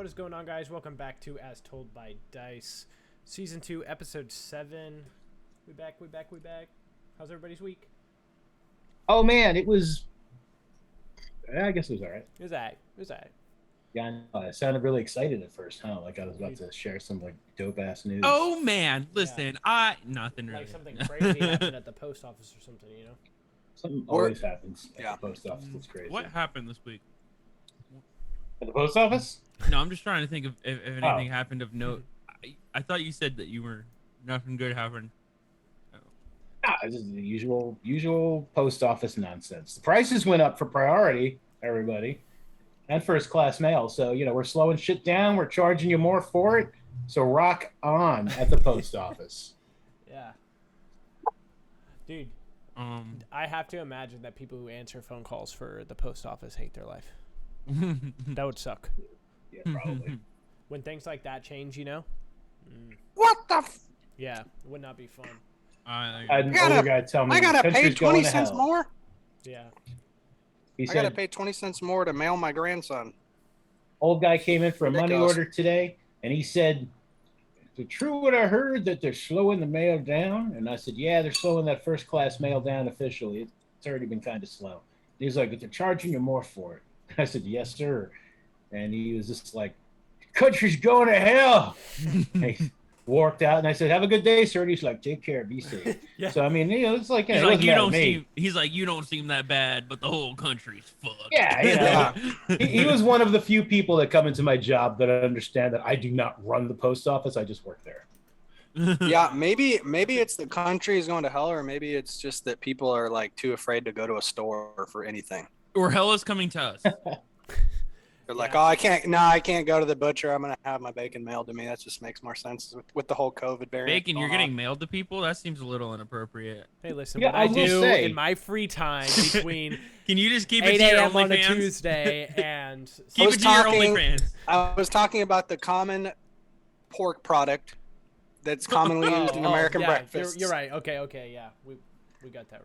What is going on, guys? Welcome back to As Told by Dice, Season 2, Episode 7. We back. How's everybody's week? Oh, man, it was... I guess it was all right. It was alright. Yeah, I sounded really excited at first, huh? Like I was about to share some, like, dope-ass news. Oh, man, listen, nothing really. Like something crazy happened at the post office or something, you know? Something always happens at the post office. It's crazy. What happened this week? At the post office? No, I'm just trying to think of if anything happened of note. I thought you said that you were nothing good happened. It's just the usual post office nonsense. The prices went up for priority, everybody, and first class mail. So, you know, we're slowing shit down. We're charging you more for it. So rock on at the post office. Yeah. Dude, I have to imagine that people who answer phone calls for the post office hate their life. That would suck. Yeah, probably. When things like that change, you know? What the Yeah, it would not be fun. I had an older guy tell me, I gotta pay country's 20 going to cents hell. more? Yeah. He I said, gotta pay 20 cents more to mail my grandson. old guy came in for a money Ridiculous. order today, and he said, is it true what I heard that they're slowing the mail down? And I said, yeah, they're slowing that first class mail down officially. It's already been kind of slow. And he's like, but they're charging you more for it. I said, yes, sir. And he was just like, country's going to hell. And he walked out, and I said, have a good day, sir. And he's like, take care, be safe. Yeah. So, I mean, you know, it's like, He's it like, wasn't you that don't me. seem. He's like, you don't seem that bad, but the whole country's fucked. Yeah, you know, he was one of the few people that come into my job that understand that I do not run the post office. I just work there. Yeah, maybe it's the country is going to hell, or maybe it's just that people are like too afraid to go to a store for anything. Or hell is coming to us. They're like, oh, I can't go to the butcher. I'm gonna have my bacon mailed to me. That just makes more sense with the whole COVID variant. Bacon, you're going getting on. mailed to people? That seems a little inappropriate. Hey, listen, Yeah, what I I will do say- in my free time between Can you just keep 8 it to your a.m. on a OnlyFans? Tuesday and... Keep was it to your talking- OnlyFans. I was talking about the common pork product that's commonly used in American yeah, breakfast. You're right. Okay, yeah. We got that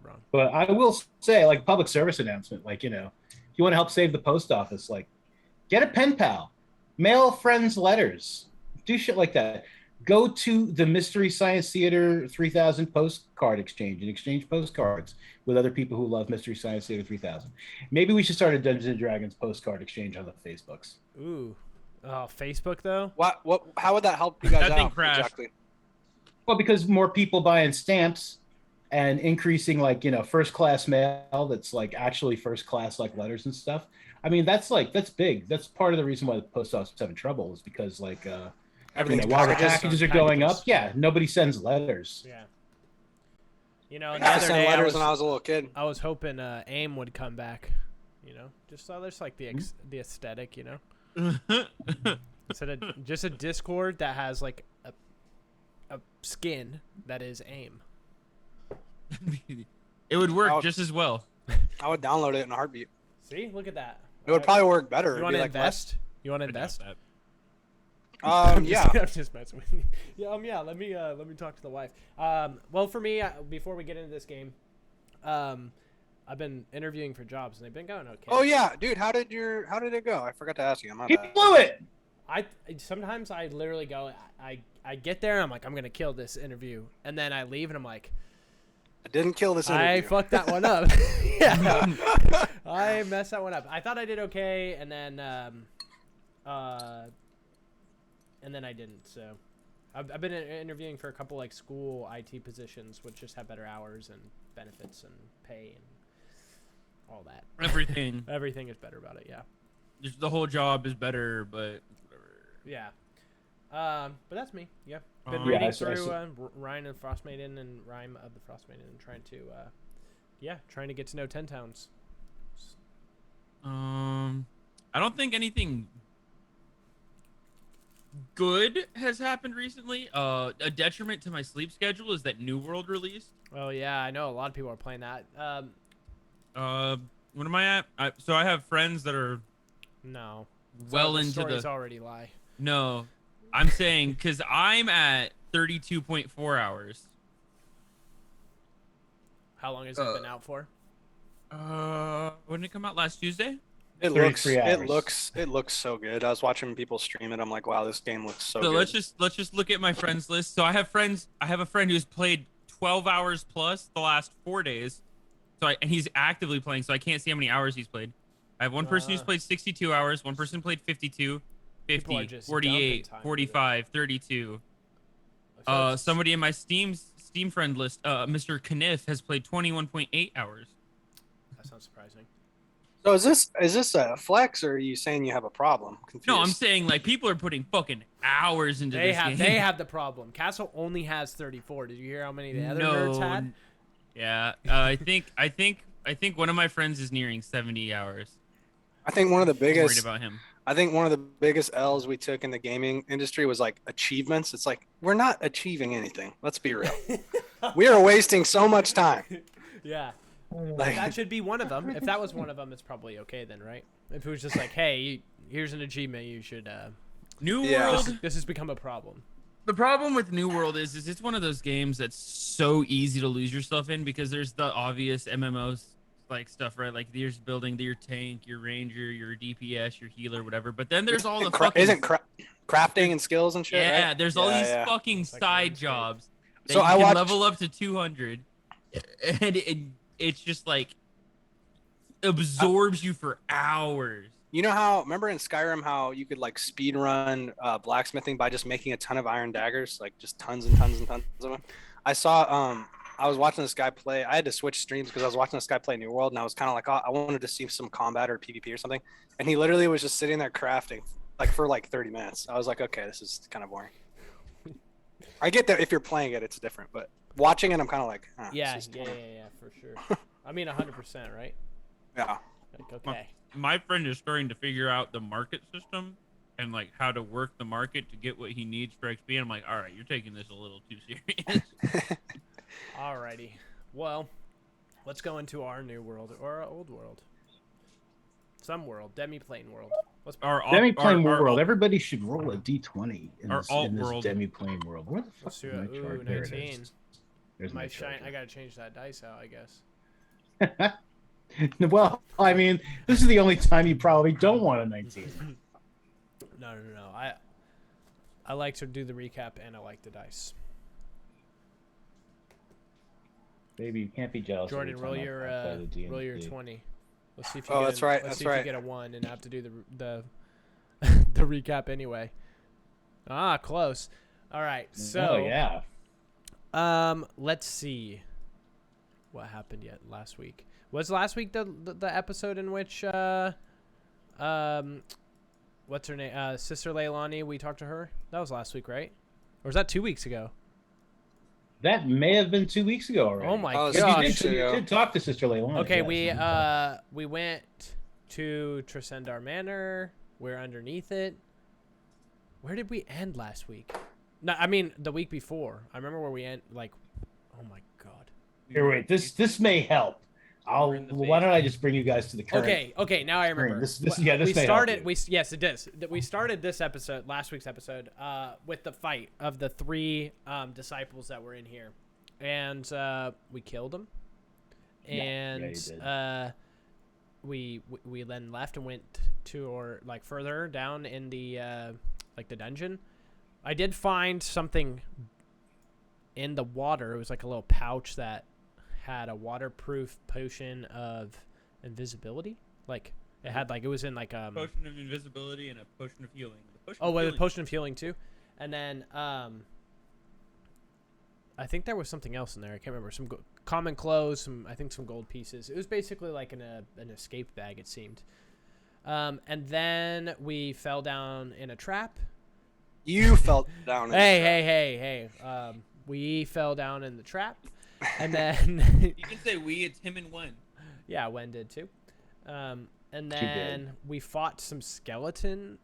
wrong. But I will say, like, public service announcement, like, you know, if you want to help save the post office, like, get a pen pal, mail friends letters, do shit like that. Go to the Mystery Science Theater 3000 postcard exchange and exchange postcards with other people who love Mystery Science Theater 3000. Maybe we should start a Dungeons and Dragons postcard exchange on the Facebooks. Ooh. Oh, Facebook, though? What? How would that help you guys That thing out? crashed. Exactly. Well, because more people buying stamps and increasing, like, you know, first class mail that's like actually first class, like letters and stuff. I mean, that's big. That's part of the reason why the post office is having trouble is because, like, Everything's while the packages. packages are going up, yeah, nobody sends letters. Yeah. You know, I the used to other send day letters when I was a little kid. I was hoping AIM would come back. You know, just so there's like the aesthetic, you know? Instead of just a Discord that has like a skin that is AIM. It would work I'll- just as well. I would download it in a heartbeat. See? Look at that. It would probably work better. You It'd want be to like invest? You want to I doubt invest? that. Yeah. I'm just messing with you. Yeah, let me talk to the wife. Well, for me, before we get into this game, I've been interviewing for jobs and they've been going okay. Oh yeah, dude. How did it go? I forgot to ask you. My He bad. blew it. Sometimes I literally go, I get there and I'm like, I'm gonna kill this interview, and then I leave and I'm like, I didn't kill this interview. I fucked that one up. Yeah, I messed that one up. I thought I did okay, and then I didn't. So I've been interviewing for a couple like school IT positions, which just have better hours and benefits and pay and all that. Everything. Everything is better about it. Yeah. Just the whole job is better, but whatever. Yeah. But that's me. Yeah. Been Yeah, reading I through see. Rhyme of Frostmaiden and Rhyme of the Frostmaiden and trying to get to know 10 Towns. I don't think anything good has happened recently. A detriment to my sleep schedule is that New World released. Oh yeah, I know a lot of people are playing that. What am I at? So I have friends that are No. well the into stories already lie. No, I'm saying because I'm at 32.4 hours. How long has it been out for? When did it come out last Tuesday? It 33 looks so good. I was watching people stream it. I'm like, wow, this game looks so So good. let's just look at my friends list. So I have a friend who's played 12 hours plus the last 4 days. And he's actively playing, so I can't see how many hours he's played. I have one person who's played 62 hours, one person played 52, 50, 48, 45, 32. Somebody in my Steam friend list, Mr. Kniff, has played 21.8 hours. That sounds surprising. So is this a flex, or are you saying you have a problem? Confused. No, I'm saying like people are putting fucking hours into this game. They have the problem. Castle only has 34. Did you hear how many the other nerds had? Yeah, I think one of my friends is nearing 70 hours. I think one of the biggest. Worried about him. I think one of the biggest L's we took in the gaming industry was like achievements. It's like we're not achieving anything. Let's be real. We are wasting so much time. Yeah. Like, that should be one of them. If that was one of them, it's probably okay then, right? If it was just like, hey, here's an achievement, you should. New World. This has become a problem. The problem with New World is it's one of those games that's so easy to lose yourself in because there's the obvious MMOs like stuff, right? Like you're building your tank, your ranger, your DPS, your healer, whatever. But then there's all the fucking crafting and skills and shit. Yeah, right? there's all these fucking side jobs that so you I can level up to 200, and it's just like absorbs you for hours. You know remember in Skyrim how you could like speed run blacksmithing by just making a ton of iron daggers, like just tons and tons and tons of them? I was watching this guy play. I had to switch streams because I was watching this guy play New World, and I was kind of like, oh, I wanted to see some combat or PvP or something. And he literally was just sitting there crafting like for like 30 minutes. I was like, okay, this is kind of boring. I get that if you're playing it, it's different, but watching it, I'm kind of like, yeah, for sure. I mean, 100%, right? Yeah. Like, okay. My friend is starting to figure out the market system and like how to work the market to get what he needs for XP. And I'm like, all right, you're taking this a little too serious. Alrighty. Well, let's go into our new world or our old world. Some world, demi-plane world. Demi-plane world. Everybody should roll a d20 in this world. Demi-plane world. Where the fuck Let's do is my it. chart? Ooh, There it 19. is. There's my chart. I gotta change that dice out, I guess. Well, I mean, this is the only time you probably don't want a 19. No. I like to do the recap and I like the dice. Baby, you can't be jealous. Jordan, roll your 20. Let's see if you that's right. Let's that's see right. if you get a 1 and have to do the the recap anyway. Ah, close. All right. So yeah. Let's see what happened last week. Was last week the episode in which what's her name? Sister Leilani, we talked to her? That was last week, right? Or was that 2 weeks ago? That may have been 2 weeks ago already. Oh my gosh. gosh. You did talk to Sister Leilani. Okay, yes. we went to Tresendar Manor. We're underneath it. Where did we end last week? No, I mean the week before. I remember where we end. Like, oh my god. Here, wait. This may help. Why don't I just bring you guys to the current? Okay. Now I remember. This may help you. Yes, it does. We started this episode, last week's episode, with the fight of the 3 disciples that were in here, and we killed them, and we then left and went to or like further down in the like the dungeon. I did find something in the water. It was like a little pouch that had a waterproof potion of invisibility. Like it had like it was in like potion of invisibility and a potion of healing. A potion of healing too. And then I think there was something else in there. I can't remember. Some common clothes, I think some gold pieces. It was basically like an escape bag, it seemed. And then we fell down in a trap. You fell down in the trap. Hey. We fell down in the trap. And then you can say we. It's him and Wen. Yeah, Wen did too. And then we fought some zombies.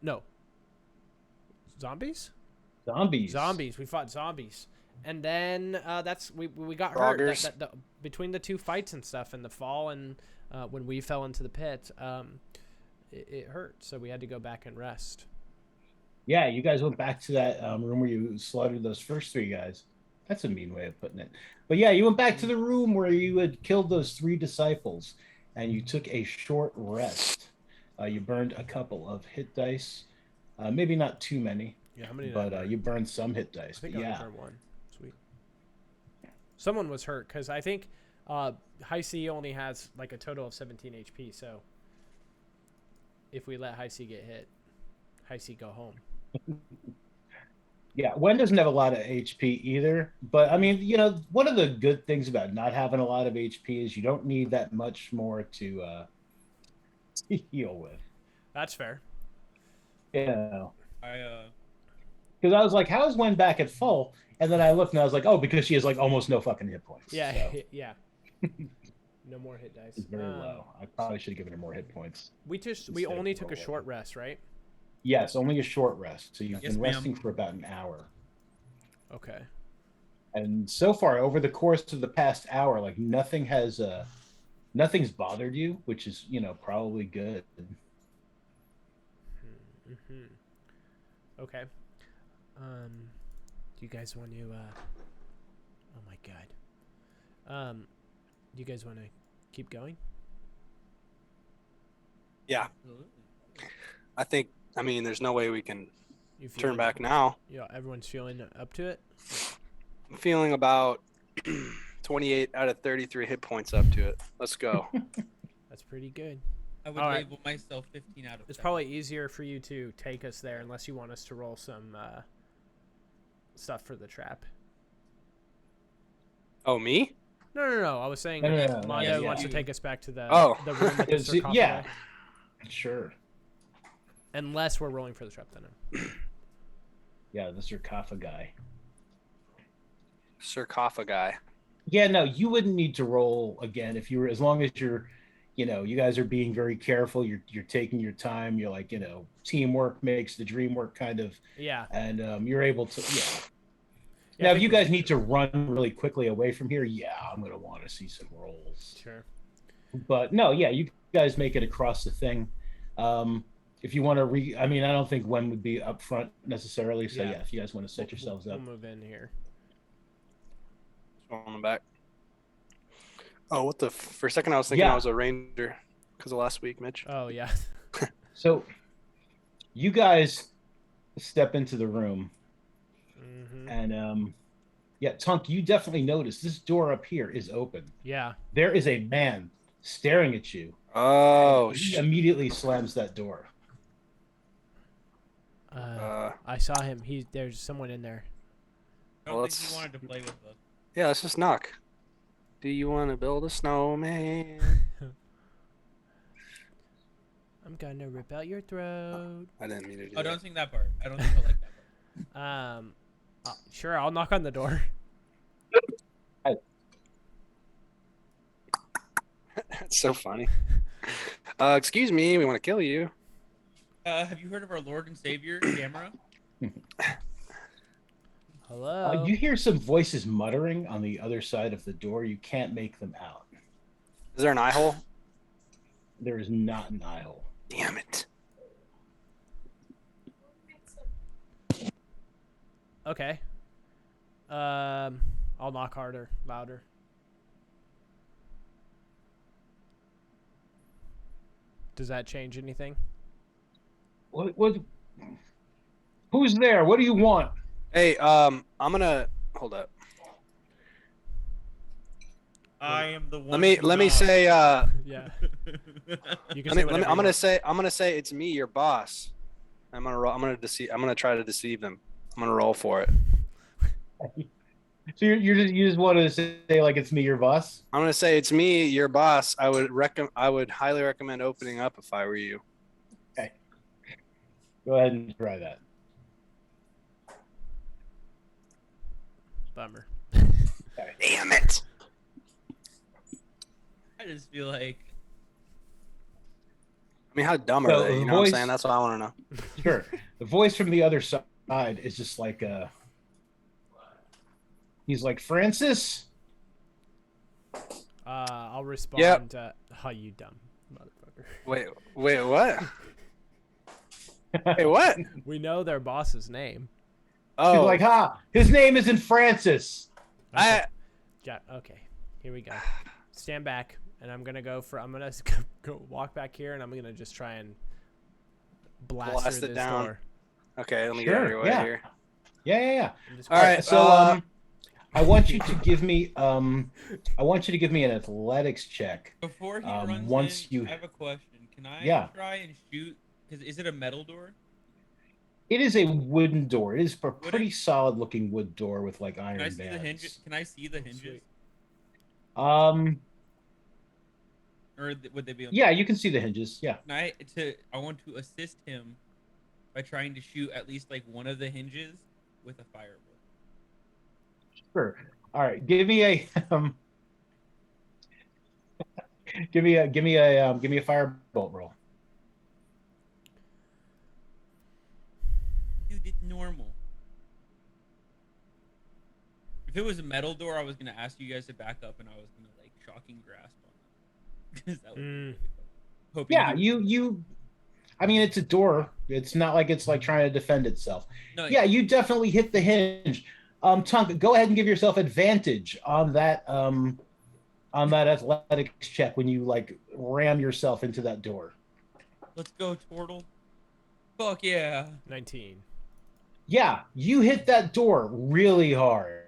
We fought zombies, and then we got hurt. Between the 2 fights and stuff, and the fall, and when we fell into the pit, it hurt. So we had to go back and rest. Yeah, you guys went back to that room where you slaughtered those first 3 guys. That's a mean way of putting it. But yeah, you went back to the room where you had killed those 3 disciples, and you took a short rest. You burned a couple of hit dice. Maybe not too many. Yeah, how many did I But burn? you burned some hit dice. I think But I only burned one. Sweet. Someone was hurt because I think Hisie only has like a total of 17 HP. So if we let Hisie get hit, Hisie go home. Yeah, Wen doesn't have a lot of HP either. But I mean, one of the good things about not having a lot of HP is you don't need that much more to heal with. That's fair. Yeah. I Because I was like, how is Wen back at full? And then I looked and I was like, oh, because she has like almost no fucking hit points. Yeah, So yeah. No more hit dice. it's very low. I probably should have given her more hit points. We Instead only of took a rolling. short rest, right? Yes, only a short rest. So you've Yes, been ma'am. resting for about an hour. Okay. And so far, over the course of the past hour, like nothing's bothered you, which is, probably good. Mm-hmm. Okay. Do you guys want to? Oh my god. Do you guys want to keep going? Yeah. I think. I mean, there's no way we can You turn feeling- back now. Yeah, everyone's feeling up to it. I'm feeling about 28 out of 33 hit points up to it. Let's go. That's pretty good. I would All right. label myself 15 out of 7. It's probably easier for you to take us there unless you want us to roll some stuff for the trap. Oh, me? No. I was saying No, if no, Mondo yeah. wants to take us back to the Oh. the room with the Is it- sarcophagi. yeah. Sure. Unless we're rolling for the trap, then. Yeah, the Sul-Hafa guy. Sarcophagi. Yeah, no, you wouldn't need to roll again if you were, as long as you're, you guys are being very careful. You're taking your time. You're like, teamwork makes the dream work kind of, Yeah. and you're able to, yeah. Yeah, Now, I if you think we- guys need to run really quickly away from here, yeah, I'm gonna want to see some rolls. Sure. But no, yeah, you guys make it across the thing. If you want to I mean, I don't think Wen would be up front necessarily. So Yeah. yeah, if you guys want to set yourselves We'll up. move in here. On the back. Oh, what the? For a second, I was thinking Yeah. I was a ranger because of last week, Mitch. Oh yeah. So you guys step into the room, Mm-hmm. and yeah, Tunk, you definitely notice this door up here is open. Yeah. There is a man staring at you. Oh, He immediately slams that door. I saw him. There's someone in there. I don't Well, think let's- you wanted to play with us. yeah, let's just knock. Do you want to build a snowman? I'm gonna rip out your throat. I didn't mean to do Oh, that. don't sing that part. I don't think I like that part. Sure. I'll knock on the door. That's so funny. Excuse me, we want to kill you. Have you heard of our Lord and Savior, Gamera? Hello. You hear some voices muttering on the other side of the door. You can't make them out. Is there an eye hole? There is not an eye hole. Damn it. Okay. I'll knock harder, louder. Does that change anything? What? Who's there? What do you want? Hey, I'm gonna hold up. I am the one. Let me who knows. say Yeah. You can say whatever I'm you gonna say it's me, your boss. I'm gonna try to deceive them. I'm gonna roll for it. So you just wanted to say like it's me, your boss? I'm gonna say it's me, your boss. I would highly recommend opening up if I were you. Okay. Go ahead and try that. Bummer. Damn it. I just feel like I mean, how dumb are So they? the You know what I'm voice- saying? That's what I want to know. Sure. The voice from the other side is just like he's like, Francis? I'll respond. Yep. Oh, you dumb motherfucker. Wait, what? Wait, what? We know their boss's name. He's Oh, like, his name isn't Francis. I Okay. Here we go. Stand back, and I'm gonna go walk back here, and I'm gonna just try and blast Blast through it this down. door. Okay, let me get out of your way yeah. here. Yeah. I'm just All gonna- right, So I want you to give me an athletics check. Before he once runs in, you- I have a question. Can I Yeah. try and shoot? Because is it a metal door? It is a wooden door. It is a Wooden? pretty solid looking wood door with like Can I iron see the bands. hinges? Can I see the hinges? Sweet. Or would they be on Yeah, you can see the hinges. Yeah. I want to assist him by trying to shoot at least like one of the hinges with a fireball. Sure. All right. Give me a give me a firebolt roll. Dude, it's normal. If it was a metal door, I was gonna ask you guys to back up, and I was gonna like shocking grasp on them because that would be really fun. Hoping Yeah, you. I mean, it's a door. It's not like it's like trying to defend itself. No, Yeah, you definitely hit the hinge. Tunk, go ahead and give yourself advantage on that athletics check when you like ram yourself into that door. Let's go, Tortle. Fuck yeah. 19. Yeah, you hit that door really hard.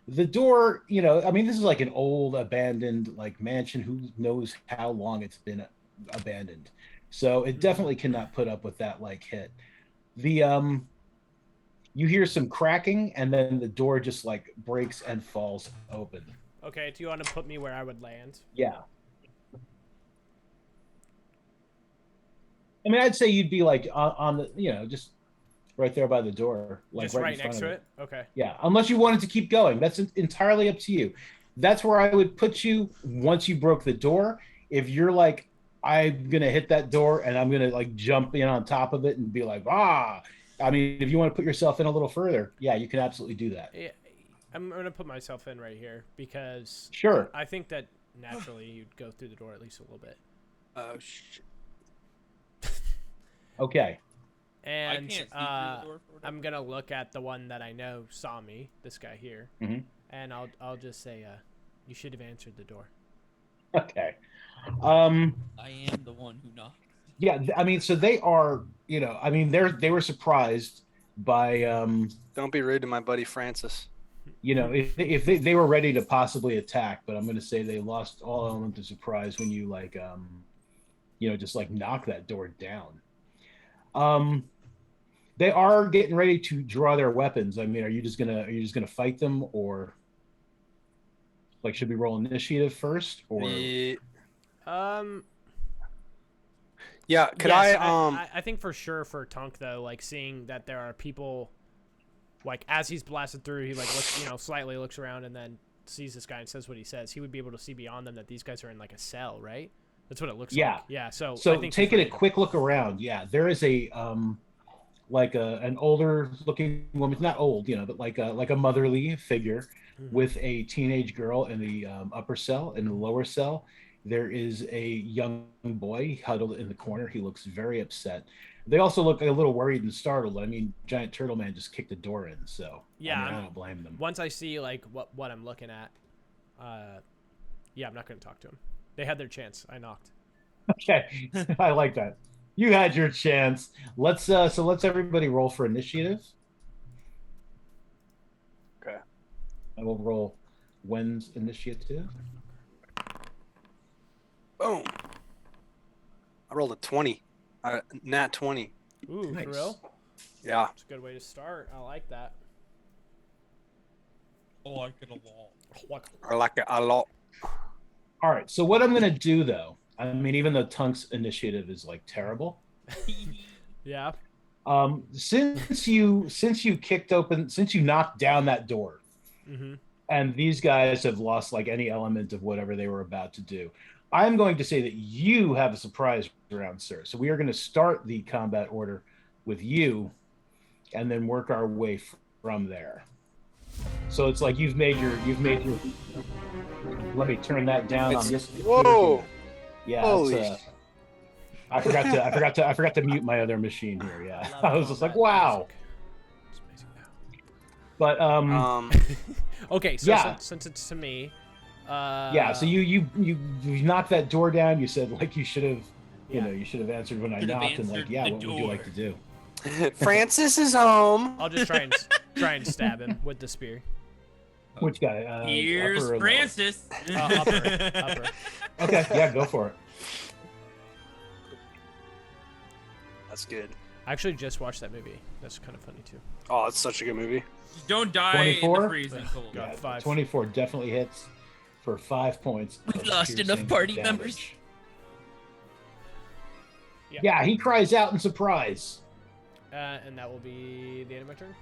The door, I mean, this is like an old abandoned like mansion. Who knows how long it's been abandoned? So it definitely cannot put up with that like hit. The you hear some cracking, and then the door just like breaks and falls open. Okay, do you want to put me where I would land? Yeah. I mean, I'd say you'd be like on the, just right there by the door, like Just right in front next of to it? Okay. Yeah, unless you wanted to keep going. That's entirely up to you. That's where I would put you once you broke the door. If you're like, I'm going to hit that door and I'm going to like jump in on top of it and be like, ah. I mean, if you want to put yourself in a little further, yeah, you can absolutely do that. Yeah, I'm going to put myself in right here because Sure. I think that naturally you'd go through the door at least a little bit. Oh shit. Okay. And I can't see through the door for whatever. I'm going to look at the one that I know saw me, this guy here, and I'll just say, you should have answered the door. Okay. I am the one who knocked. Yeah, I mean, so they are, I mean, they were surprised by, Don't be rude to my buddy Francis. if they were ready to possibly attack, but I'm going to say they lost all element of surprise when you like, just like knock that door down. They are getting ready to draw their weapons. I mean, are you just gonna fight them, or like should we roll initiative first, or? Yeah, could yes, I I think for sure for Tunk though, like seeing that there are people, like as he's blasted through, he like looks, slightly looks around and then sees this guy and says what he says. He would be able to see beyond them that these guys are in like a cell, right? That's what it looks like. Yeah. So I think taking a quick look around, yeah, there is a like an older looking woman, not old, but like a motherly figure with a teenage girl in the upper cell. In the lower cell, there is a young boy huddled in the corner. He looks very upset. They also look a little worried and startled. I mean, Giant Turtle Man just kicked the door in, so yeah, I don't blame them. Once I see like what I'm looking at, yeah, I'm not going to talk to him. They had their chance. I knocked. Okay, I like that. You had your chance. Let's everybody roll for initiative. Okay. I will roll Wen's initiative. Boom. I rolled a 20. Nat 20. Ooh, Nice. for real? Yeah. It's a good way to start. I like that. I like it a lot. I like it a lot. All right. So what I'm gonna do though, I mean, even though Tunk's initiative is like terrible, Yeah. since you knocked down that door, Mm-hmm. and these guys have lost like any element of whatever they were about to do, I'm going to say that you have a surprise round, sir. So we are going to start the combat order with you, and then work our way from there. So it's like you've made your. Let me turn that down on this. Whoa! Yeah. Holy. I forgot to mute my other machine here. Yeah. I was just like, wow. It's amazing now. But Okay, so Yeah. since it's to me, yeah. So you knocked that door down. You said like you should have You know, you should have answered when I Should have knocked and like, answered yeah, the what would you like to do? Francis is home. I'll just try and stab him with the spear. Which guy? Here's upper or lower? Francis. Upper. Okay, yeah, go for it. That's good. I actually just watched that movie. That's kind of funny too. Oh, it's such a good movie. Don't die in 24? the freezing cold. God. Yeah, 5. 24 definitely hits for 5 points. We've of lost enough piercing party damage. members. Yeah, he cries out in surprise. And that will be the end of my turn.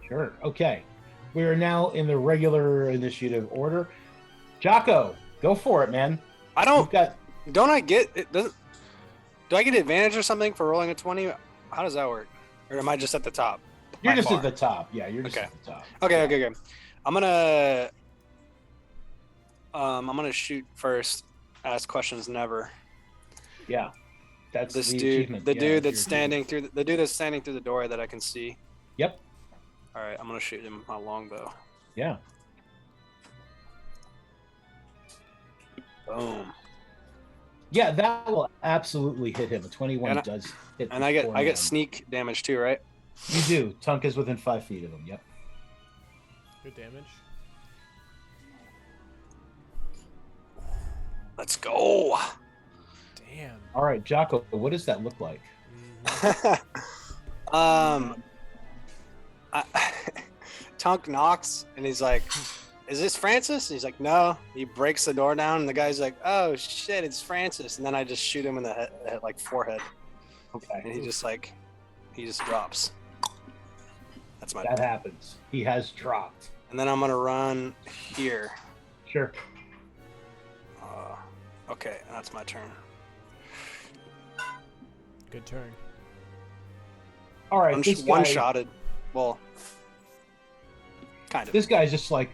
Sure. Okay. We are now in the regular initiative order. Jaakko, go for it, man. I You've don't. got Don't I get it? Doesn't. Do I get advantage or something for rolling a 20? How does that work? Or am I just at the top? You're By just far? at the top. Yeah, you're just Okay. at the top. Okay. I'm gonna shoot first. Ask questions never. Yeah. That's This the dude, achievement. the Yeah, dude that's that's your standing through the dude that's standing through the door that I can see. Yep. All right, I'm gonna shoot him with my longbow. Yeah. Boom. Yeah, that will absolutely hit him. A 21 And I- does hit. And the I foreman. get sneak damage too, right? You do. Tunk is within 5 feet of him. Yep. Good damage. Let's go. Damn. All right, Jaakko, what does that look like? Tunk knocks and he's like, "Is this Francis?" And he's like, "No." He breaks the door down and the guy's like, "Oh shit, it's Francis!" And then I just shoot him in the head, like forehead, and Okay. he just drops. That's my. That happens. He has dropped. And then I'm gonna run here. Sure. Okay, that's my turn. Good turn. All right. I'm this just guy, one-shotted. Well, kind of. This guy's just like,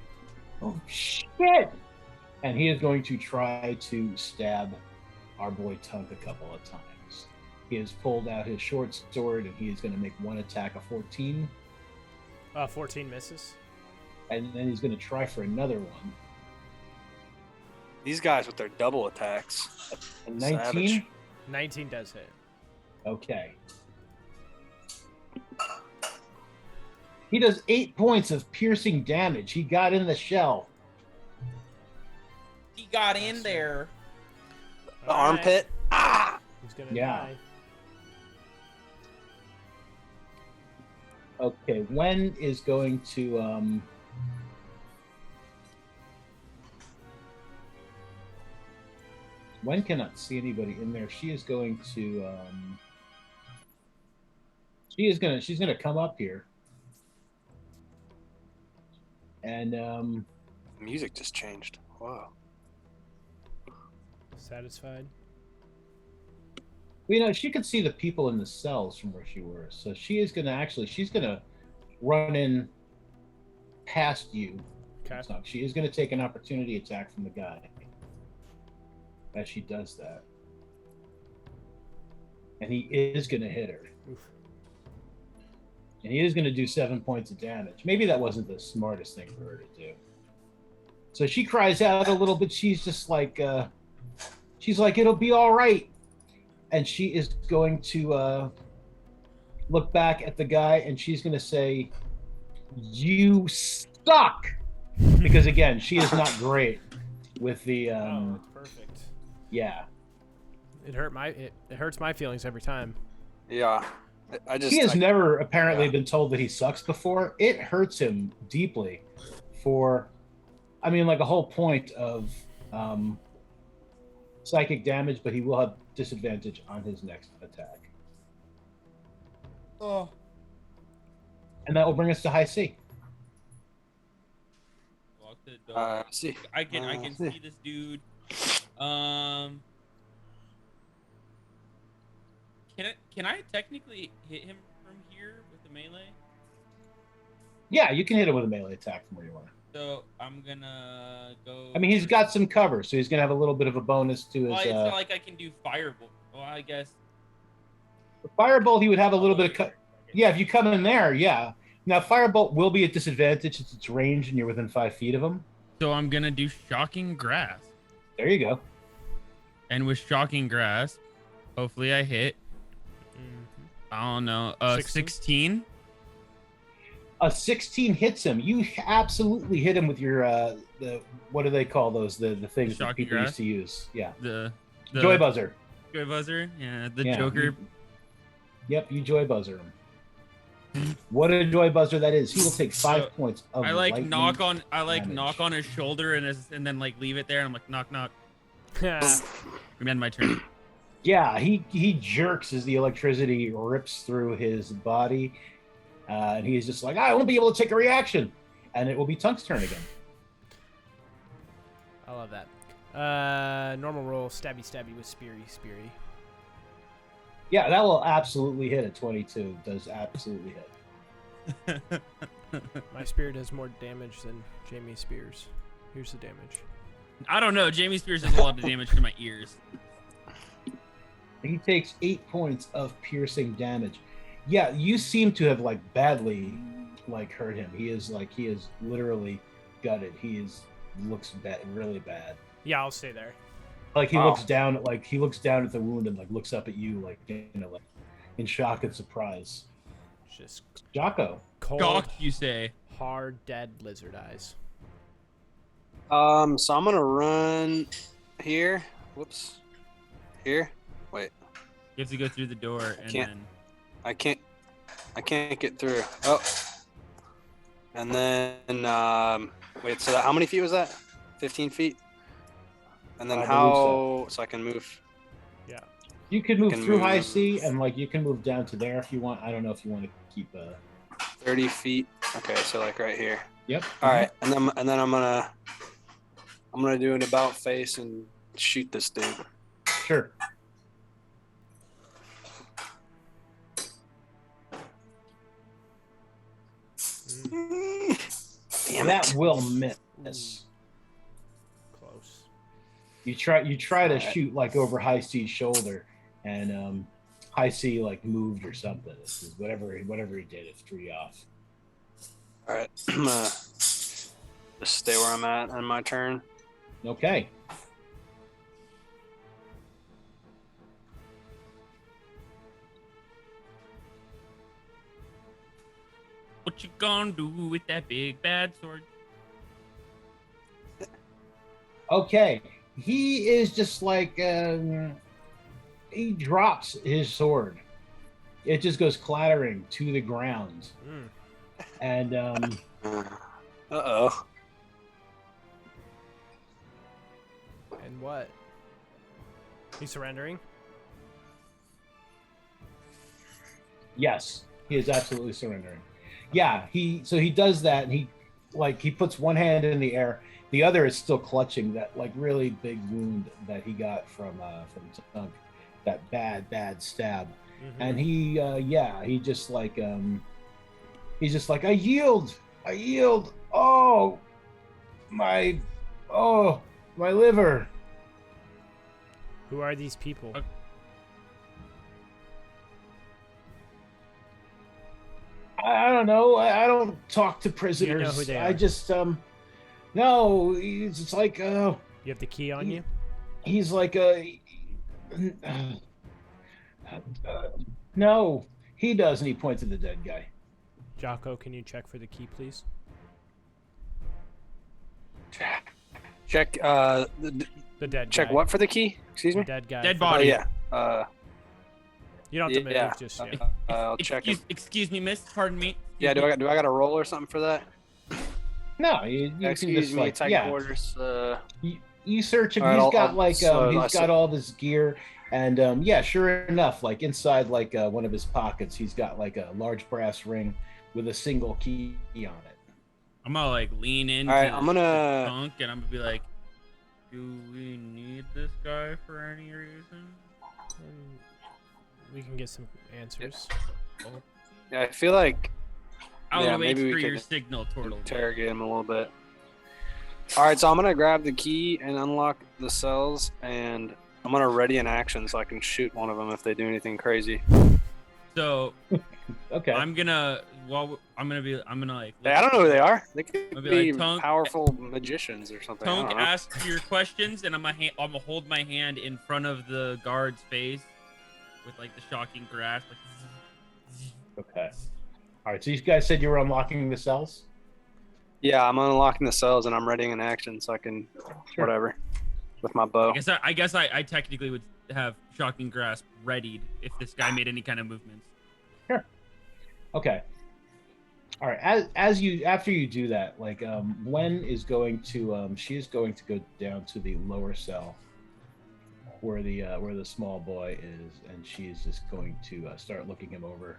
oh shit, and he is going to try to stab our boy Tunk a couple of times. He has pulled out his short sword and he is going to make one attack, a 14, 14 misses. and then he's going to try for another one. These guys with their double attacks. A 19. Savage. 19 does hit. Okay. He does 8 points of piercing damage. He got in the shell. He got in there. The armpit. Ah! He's gonna Yeah. die. Okay, Wen is going to Wen cannot see anybody in there. She is going to she's gonna come up here. And The music just changed. Wow. Satisfied. you know, she could see the people in the cells from where she was. So she is she's gonna run in past you. Okay. So she is gonna take an opportunity attack from the guy. As she does that. And he is gonna hit her. Oof. And he is gonna do 7 points of damage. Maybe that wasn't the smartest thing for her to do. So she cries out a little bit. She's just like she's like, it'll be all right. And she is going to look back at the guy and she's going to say, "You suck." Because again, she is not great with the Oh, perfect. yeah. It hurts my feelings every time. Yeah. I just. He has I- never apparently yeah. been told that he sucks before. It hurts him deeply for, I mean, like a whole point of psychic damage, but he will have disadvantage on his next attack. Oh. And that will bring us to high C. Walk to the door. see. I can see this dude. Can I technically hit him from here with the melee? Yeah, you can hit him with a melee attack from where you are. So I'm gonna go. I mean, he's got some cover, so he's going to have a little bit of a bonus to his Well, it's not like I can do firebolt. Well, I guess. Firebolt. He would have a little bit of yeah, if you come in there, yeah. Now, Firebolt will be at disadvantage since it's range and you're within 5 feet of him. So I'm gonna do shocking grasp, There you go. and with shocking grasp, Hopefully I hit. I don't know. 16. A 16 hits him. You absolutely hit him with your the what do they call those? The things that Shocking people grass? used to use. Yeah. The Joy buzzer. Joy buzzer. Yeah, the Yeah, Joker. Yep, you joy buzzer him. What a joy buzzer that is. He will take 5 points of I like lightning knock on damage. knock on his shoulder and then like leave it there and I'm like knock knock. Yeah. End my turn. Yeah, he jerks as the electricity rips through his body. And he's just like, I won't be able to take a reaction. And it will be Tunk's turn again. I love that. Normal roll, stabby with speary. Yeah, that will absolutely hit at 22. Does absolutely hit. My spear does more damage than Jamie's spears. Here's the damage. I don't know. Jamie Spears does a lot of damage to my ears. He takes 8 points of piercing damage. Yeah, you seem to have like badly like hurt him. He is literally gutted. Looks bad, really bad. Yeah, I'll stay there. Like he looks down at the wound and like looks up at you like like in shock and surprise. Just Jaakko. cold, Gawk, you say? hard, dead lizard eyes. So I'm gonna run here. Whoops. Here. Wait. You have to go through the door and Can't. then I can't get through. Oh. And then wait. So how many feet was that? 15 feet. And then I how? So I can move. Yeah. You could move Can through move- High C and like you can move down to there if you want. I don't know if you want to keep 30 feet. Okay, so like right here. Yep. All right, and then I'm gonna do an about face and shoot this dude. Sure. Damn That it. will miss. Close. You try to Alright. shoot like over High C's shoulder, and High C like moved or something. This is whatever he did, it threw you off. All right, I'm gonna just stay where I'm at on my turn. Okay. what you gonna do with that big bad sword? Okay. He is just like he drops his sword. It just goes clattering to the ground. Mm. And Uh-oh. And what? He's surrendering? yes, he is absolutely surrendering. Yeah, he does that, and he puts one hand in the air, the other is still clutching that like really big wound that he got from Tunk, that bad stab, Mhm. and he just like he's just like I yield, oh my liver. Who are these people? I don't know. I don't talk to prisoners. who they I are? just no. It's like You have the key on you? he's like no. He does, and he points at the dead guy. Jaakko, can you check for the key, please? Check The dead check guy. what for the key? Excuse The me. dead guy. Dead for- Oh body. yeah. You don't have to Yeah. move, just yeah. I'll check it. Excuse me, miss. Pardon me. Yeah. Do I got a roll or something for that? No, you can Excuse just me. like Tight yeah. quarters. You search him. All right, He's I'll- got I'll- like so I he's said- got all this gear, and yeah, sure enough, like inside like one of his pockets, he's got like a large brass ring with a single key on it. I'm gonna like lean into All right, I'm gonna- the Tunk and I'm gonna be like, do we need this guy for any reason? We can get some answers. Yeah, I feel like I'll Yeah, wait maybe we for could your signal, Tortle. interrogate him a little bit. All right, so I'm gonna grab the key and unlock the cells, and I'm gonna ready an action so I can shoot one of them if they do anything crazy. So Okay. I'm gonna like Hey, I don't know who they are. They could I'll be be like, Tunk- powerful magicians or something. I Tunk don't know. ask your questions and I'm gonna hold my hand in front of the guard's face with like the shocking grass. Like, Okay. All right. So you guys said you were unlocking the cells. Yeah, I'm unlocking the cells and I'm readying an action so I can whatever with my bow. I guess I technically would have shocking grasp readied if this guy made any kind of movements. Sure. Okay. All right. After you do that, like Gwen is going to she is going to go down to the lower cell where the small boy is, and she is just going to start looking him over,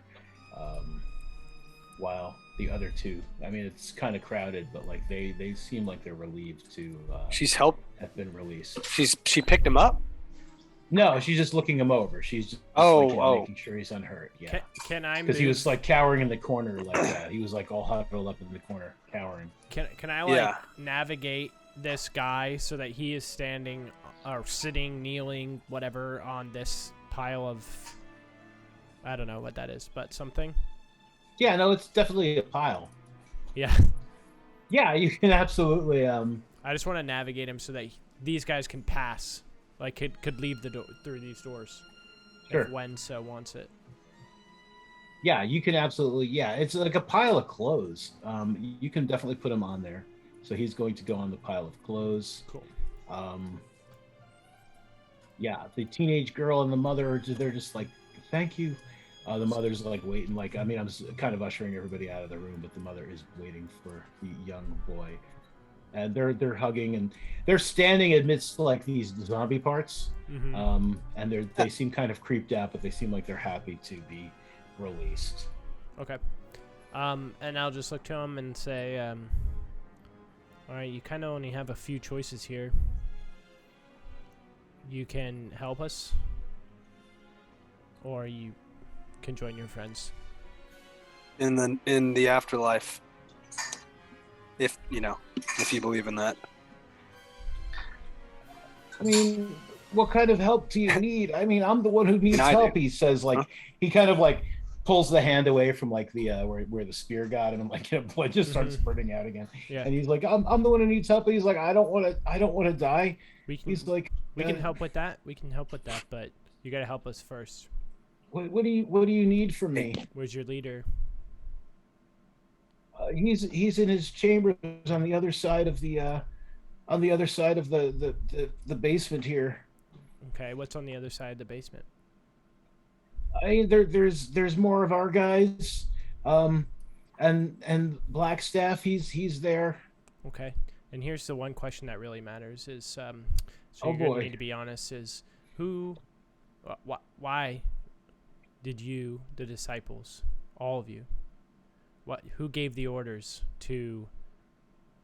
while the other two. I mean, it's kind of crowded, but like they seem like they're relieved to. She's helped. Have been released. She picked him up. No, she's just looking him over. She's just making sure he's unhurt. Yeah. Can I? Because he was like cowering in the corner like that. He was like all huddled up in the corner, cowering. Can I navigate this guy so that he is standing or sitting, kneeling, whatever, on this pile of, I don't know what that is, but something? Yeah, no, it's definitely a pile. Yeah. Yeah, you can absolutely. I just want to navigate him so that these guys can pass. Like, could leave the door through these doors. Sure. If Wen so wants it. Yeah, you can absolutely. Yeah, it's like a pile of clothes. You can definitely put him on there. So he's going to go on the pile of clothes. Cool. Yeah, the teenage girl and the mother, they're just like, thank you. The mother's like waiting. Like, I mean, I'm kind of ushering everybody out of the room, but the mother is waiting for the young boy. And they're hugging, and they're standing amidst like these zombie parts. Mm-hmm. And they seem kind of creeped out, but they seem like they're happy to be released. Okay. And I'll just look to him and say, all right, you kind of only have a few choices here. You can help us, or you can join your friends. In the afterlife. If you believe in that. I mean, what kind of help do you need? I mean, I'm the one who needs help. He says, like, he kind of like pulls the hand away from like the where the spear got him, and like blood just starts spurting out again. Yeah. And he's like, I'm the one who needs help. And he's like, I don't want to die. He's like, we can help with that. We can help with that, but you got to help us first. What do you need from me? Where's your leader? He's in his chambers on the other side of the basement here. Okay, what's on the other side of the basement? I mean, there's more of our guys, and Blackstaff. He's there. Okay, and here's the one question that really matters: is so Oh, you're gonna boy. need to be honest. Is why did you, the disciples, all of you, who gave the orders to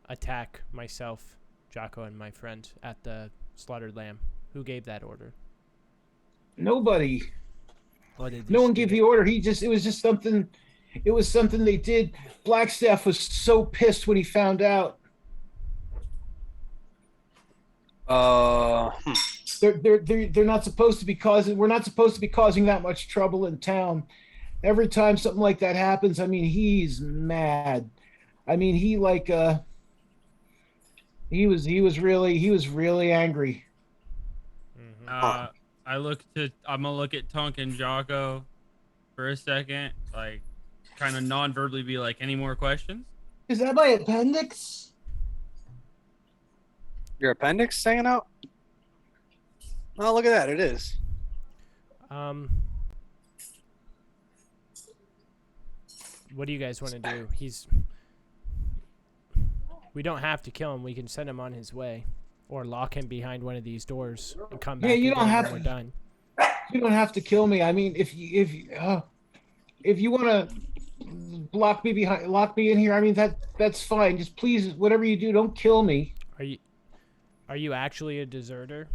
attack myself, Jaakko, and my friend at the slaughtered lamb? Who gave that order? Nobody. No one gave the order. It was just something. It was something they did. Blackstaff was so pissed when he found out. They're not supposed to be causing. We're not supposed to be causing that much trouble in town. Every time something like that happens, I mean, he's mad. I mean, he was really angry. Mm-hmm. I'm gonna look at Tunk and Jaakko for a second, like kind of non-verbally be like, any more questions? Is that my appendix? Your appendix hanging out? Oh, look at that! It is. What do you guys want to do? We don't have to kill him. We can send him on his way, or lock him behind one of these doors and come back. Yeah, you don't have when we're done. You don't have to kill me. I mean, if you want to lock me in here, I mean that's fine. Just please, whatever you do, don't kill me. Are you actually a deserter?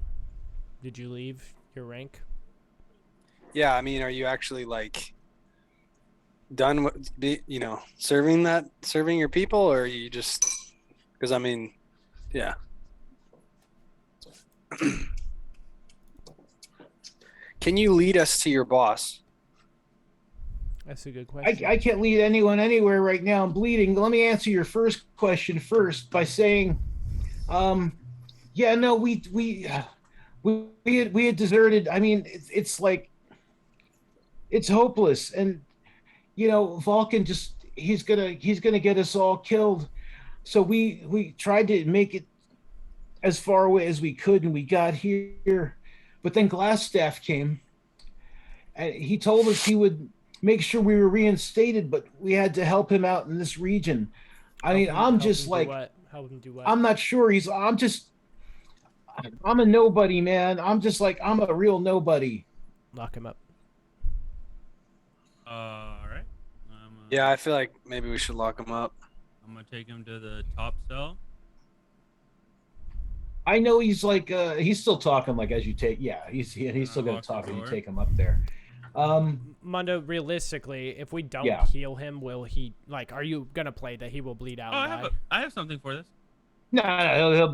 Did you leave your rank? Yeah, I mean, are you actually like done with serving your people, or are you just? Because I mean, yeah. Can you lead us to your boss? That's a good question. I can't lead anyone anywhere right now. I'm bleeding. Let me answer your first question first by saying, yeah, no, we had deserted. I mean, it's like it's hopeless. And Vulcan he's gonna get us all killed. So we tried to make it as far away as we could, and we got here. But then Glassstaff came, and he told us he would make sure we were reinstated, but we had to help him out in this region. I mean, I'm just like, help him do what? I'm not sure. I'm a nobody, man. I'm just like, I'm a real nobody. Lock him up. All right. Yeah, I feel like maybe we should lock him up. I'm gonna take him to the top cell. I know he's like, he's still talking like as you take, yeah, he's still gonna talk as you take him up there. Mondo, realistically, if we don't heal him, will he, like, are you gonna play that he will bleed out and die? I have something for this. No,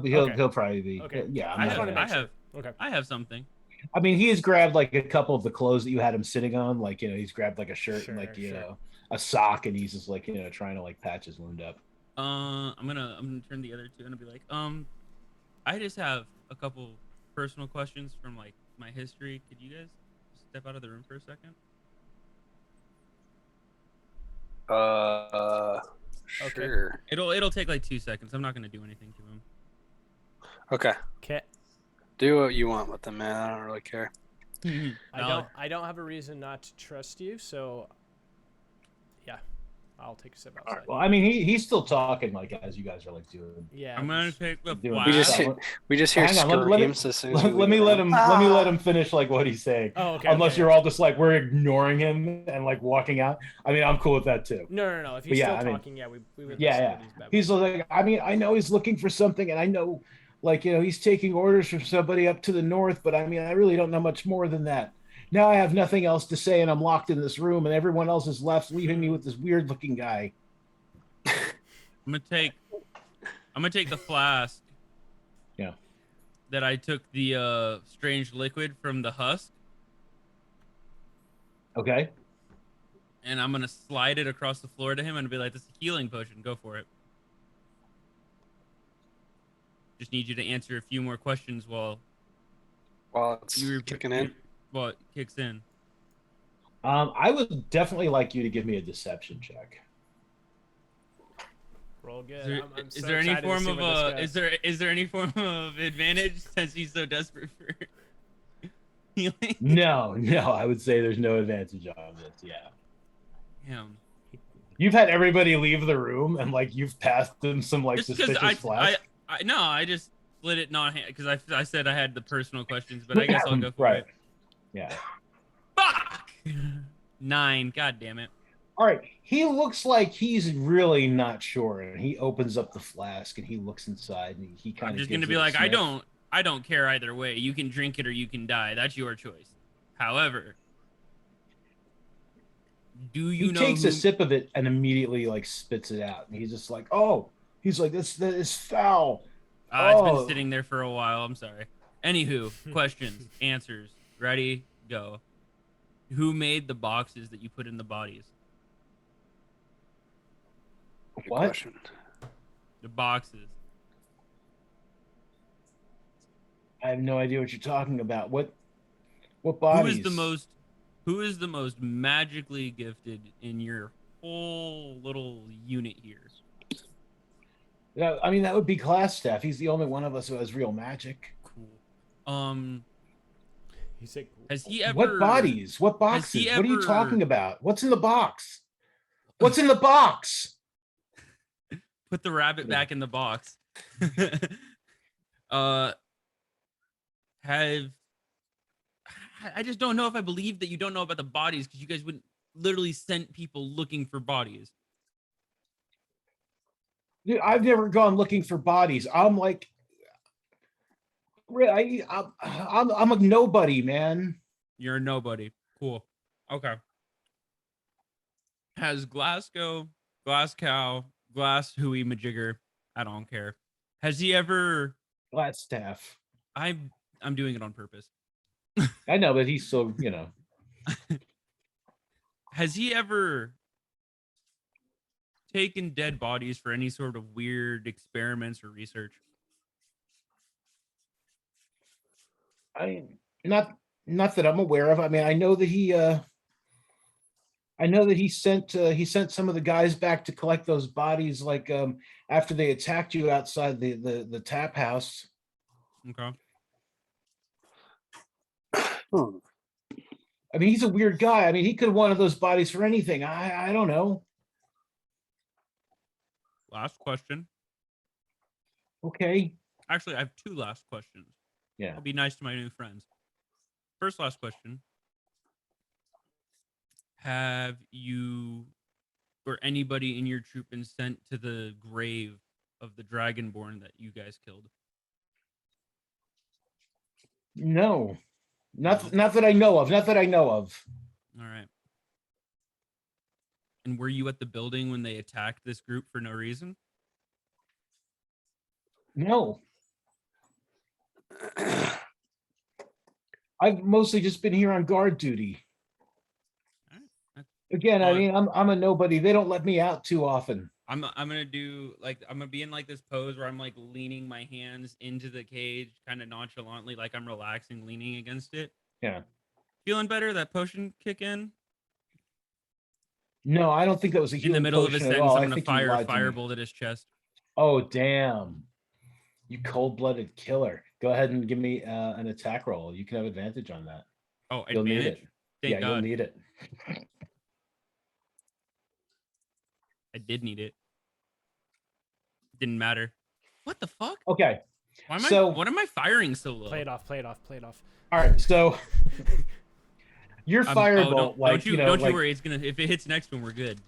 he'll probably be. Okay. Yeah, I have something. I mean, he has grabbed like a couple of the clothes that you had him sitting on, like he's grabbed like a shirt and like a sock, and he's just like trying to like patch his wound up. I'm gonna turn the other two and be like, I just have a couple personal questions from like my history. Could you guys step out of the room for a second? Sure. It'll take like 2 seconds. I'm not gonna do anything to him. Okay. Do what you want with them, man. I don't really care. I don't have a reason not to trust you, so yeah, I'll take a step outside. Well, I mean, he's still talking like as you guys are like doing. Yeah, I'm gonna take the we just hear screams as soon as let me let him finish like what he's saying. Oh, okay. Unless you're all just like we're ignoring him and like walking out. I mean, I'm cool with that too. No. If he's still talking, we would. Yeah. He's like, I mean, I know he's looking for something, and I know, like he's taking orders from somebody up to the north, but I mean, I really don't know much more than that. Now I have nothing else to say, and I'm locked in this room, and everyone else is left, leaving me with this weird-looking guy. I'm gonna take the flask. Yeah. That I took the strange liquid from the husk. Okay. And I'm gonna slide it across the floor to him and be like, "This is a healing potion. Go for it." Just need you to answer a few more questions while it's kicking in. Well, it kicks in. I would definitely like you to give me a deception check. Roll good. Is there any form of is there any form of advantage since he's so desperate for healing? No, I would say there's no advantage on this. Yeah. Damn. You've had everybody leave the room, and like you've passed them some like just suspicious flash. I just split it not because I said I had the personal questions, but I guess I'll go for it. Yeah. Fuck! 9. God damn it. All right. He looks like he's really not sure, and he opens up the flask and he looks inside, and he kind of. I'm just gonna be like, I don't care either way. You can drink it or you can die. That's your choice. However, do you know? He takes a sip of it and immediately like spits it out, and he's just like, "Oh," he's like, "That is foul." It's been sitting there for a while. I'm sorry. Anywho, questions, answers. Ready, go. Who made the boxes that you put in the bodies? What? The boxes. I have no idea what you're talking about. What bodies? Who is the most magically gifted in your whole little unit here? Yeah, I mean that would be Glassstaff. He's the only one of us who has real magic. Cool. He's like, has he ever? What bodies? What boxes? What are you talking about? What's in the box? What's in the box? Put the rabbit back in the box. I just don't know if I believe that you don't know about the bodies because you guys wouldn't literally send people looking for bodies. Dude, I've never gone looking for bodies. I'm like, I'm a nobody, man. You're a nobody. Cool. Okay. Has Glasgow, Glass Cow, Glass Hui Majigger, I don't care. Has he ever? Glassstaff. I'm doing it on purpose. I know, but he's so Has he ever taken dead bodies for any sort of weird experiments or research? Not that I'm aware of. I mean, I know that he I know that he sent some of the guys back to collect those bodies, like after they attacked you outside the tap house. Okay. I mean, he's a weird guy. I mean, he could have wanted those bodies for anything. I don't know. Last question. Okay. Actually, I have 2 last questions. Yeah. I'll be nice to my new friends. First, last question. Have you or anybody in your troop been sent to the grave of the Dragonborn that you guys killed? No. No? Not that I know of. Not that I know of. All right. And were you at the building when they attacked this group for no reason? No. I've mostly just been here on guard duty. Again, I mean, I'm a nobody. They don't let me out too often. I'm gonna do like I'm gonna be in like this pose where I'm like leaning my hands into the cage, kind of nonchalantly, like I'm relaxing, leaning against it. Yeah. Feeling better? That potion kick in? No, I don't think that was a In healing the middle of his potion at sentence, all. I'm I gonna think you fire a lied to me. firebolt at his chest. Oh, damn. You cold-blooded killer. Go ahead and give me an attack roll. You can have advantage on that. Oh, You'll need advantage? it. Thank Yeah, God. you'll need it. I did need it. Didn't matter. What the fuck? Okay. Why am So- what am I firing so low? Play it off. Play it off. Play it off. All right, so your Oh, firebolt, like don't you like, worry. It's gonna if it hits next one, we're good.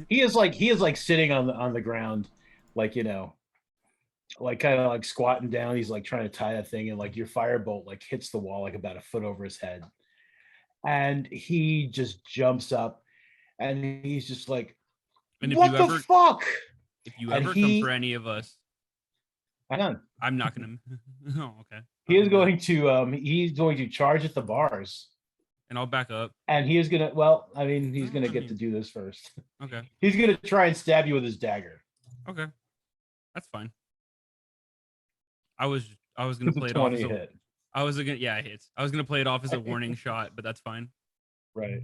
he is like sitting on the ground, like like kind of like squatting down. He's like trying to tie that thing, and like your firebolt like hits the wall like about a foot over his head, and he just jumps up, and he's just like, And if "What you the ever fuck?" if you and ever he- come for any of us, Hang on. I'm not gonna. Oh, okay. He is going to he's going to charge at the bars, And I'll back up. and he is gonna. Well, I mean, he's gonna I get to mean- do this first. Okay. He's gonna try and stab you with his dagger. Okay. That's fine. I was gonna It's a play it off 20 as a, hit. I was gonna yeah, it hits. I was gonna play it off as a warning shot, but that's fine. Right.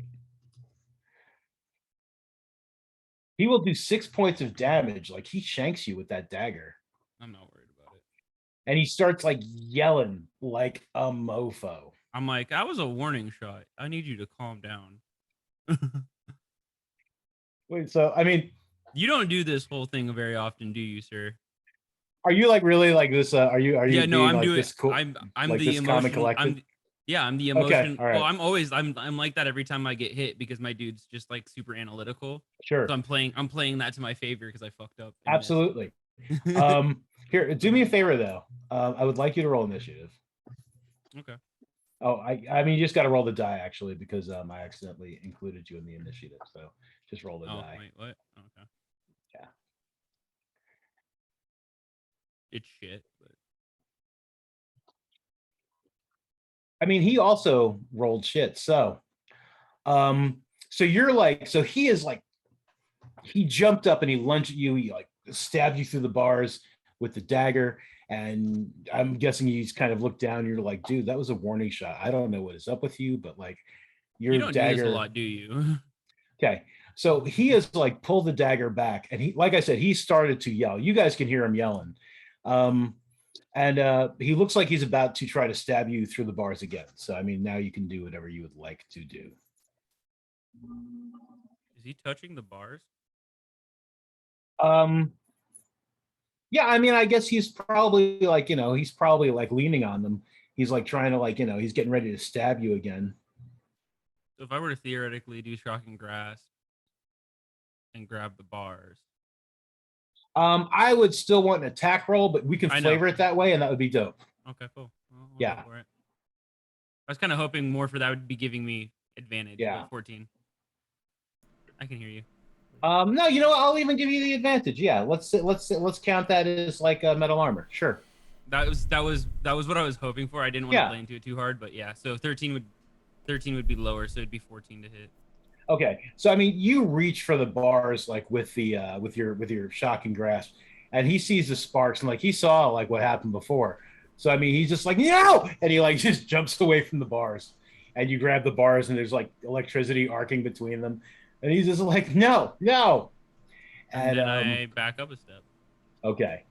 He will do 6 points of damage. Like he shanks you with that dagger. I'm not worried about it. And he starts like yelling like a mofo. I'm like, that was a warning shot. I need you to calm down. Wait, so I mean, You don't do this whole thing very often, do you, sir? are you like really like this? Are you Yeah, no, being, I'm like, doing. this cool? I'm like the this calm and emotional. collected? I'm the Okay, emotion. all right. Well, I'm like that every time I get hit because my dude's just like super analytical. Sure. So I'm playing that to my favor because I fucked up. and missed. Absolutely. Here, do me a favor though. I would like you to roll initiative. Okay. Oh, I mean, you just got to roll the die actually because I accidentally included you in the initiative. So just roll the Oh die. wait, what? Okay. Yeah. It's shit. But I mean, he also rolled shit. So, so you're like, so he is like, he jumped up and he lunged at you. He like stabbed you through the bars with the dagger. And I'm guessing he's kind of looked down. You're like, dude, that was a warning shot. I don't know what is up with you, but like your you don't dagger. do this a lot, do you? Okay. So he has like pulled the dagger back, and he, like I said, he started to yell. You guys can hear him yelling. And he looks like he's about to try to stab you through the bars again. So I mean, now you can do whatever you would like to do. Is he touching the bars? Yeah, I mean, I guess he's probably like, he's probably like leaning on them. He's like trying to like, he's getting ready to stab you again. So if I were to theoretically do shocking grasp and grab the bars, I would still want an attack roll, but we can I know. flavor it that way, and that would be dope. okay, cool. Well, I'll go Yeah. for it. I was kind of hoping more for that would be giving me advantage. but Yeah. 14. I can hear you. No, you know what? I'll even give you the advantage. Yeah, let's count that as like metal armor. Sure. That was what I was hoping for. I didn't want to play into it too hard, but yeah. So 13 would be lower, so it'd be 14 to hit. Okay, so I mean, you reach for the bars like with the with your shocking grasp, and he sees the sparks, and like he saw like what happened before. So I mean, he's just like no, and he like just jumps away from the bars, and you grab the bars, and there's like electricity arcing between them. And he's just like, no. And then I back up a step. Okay.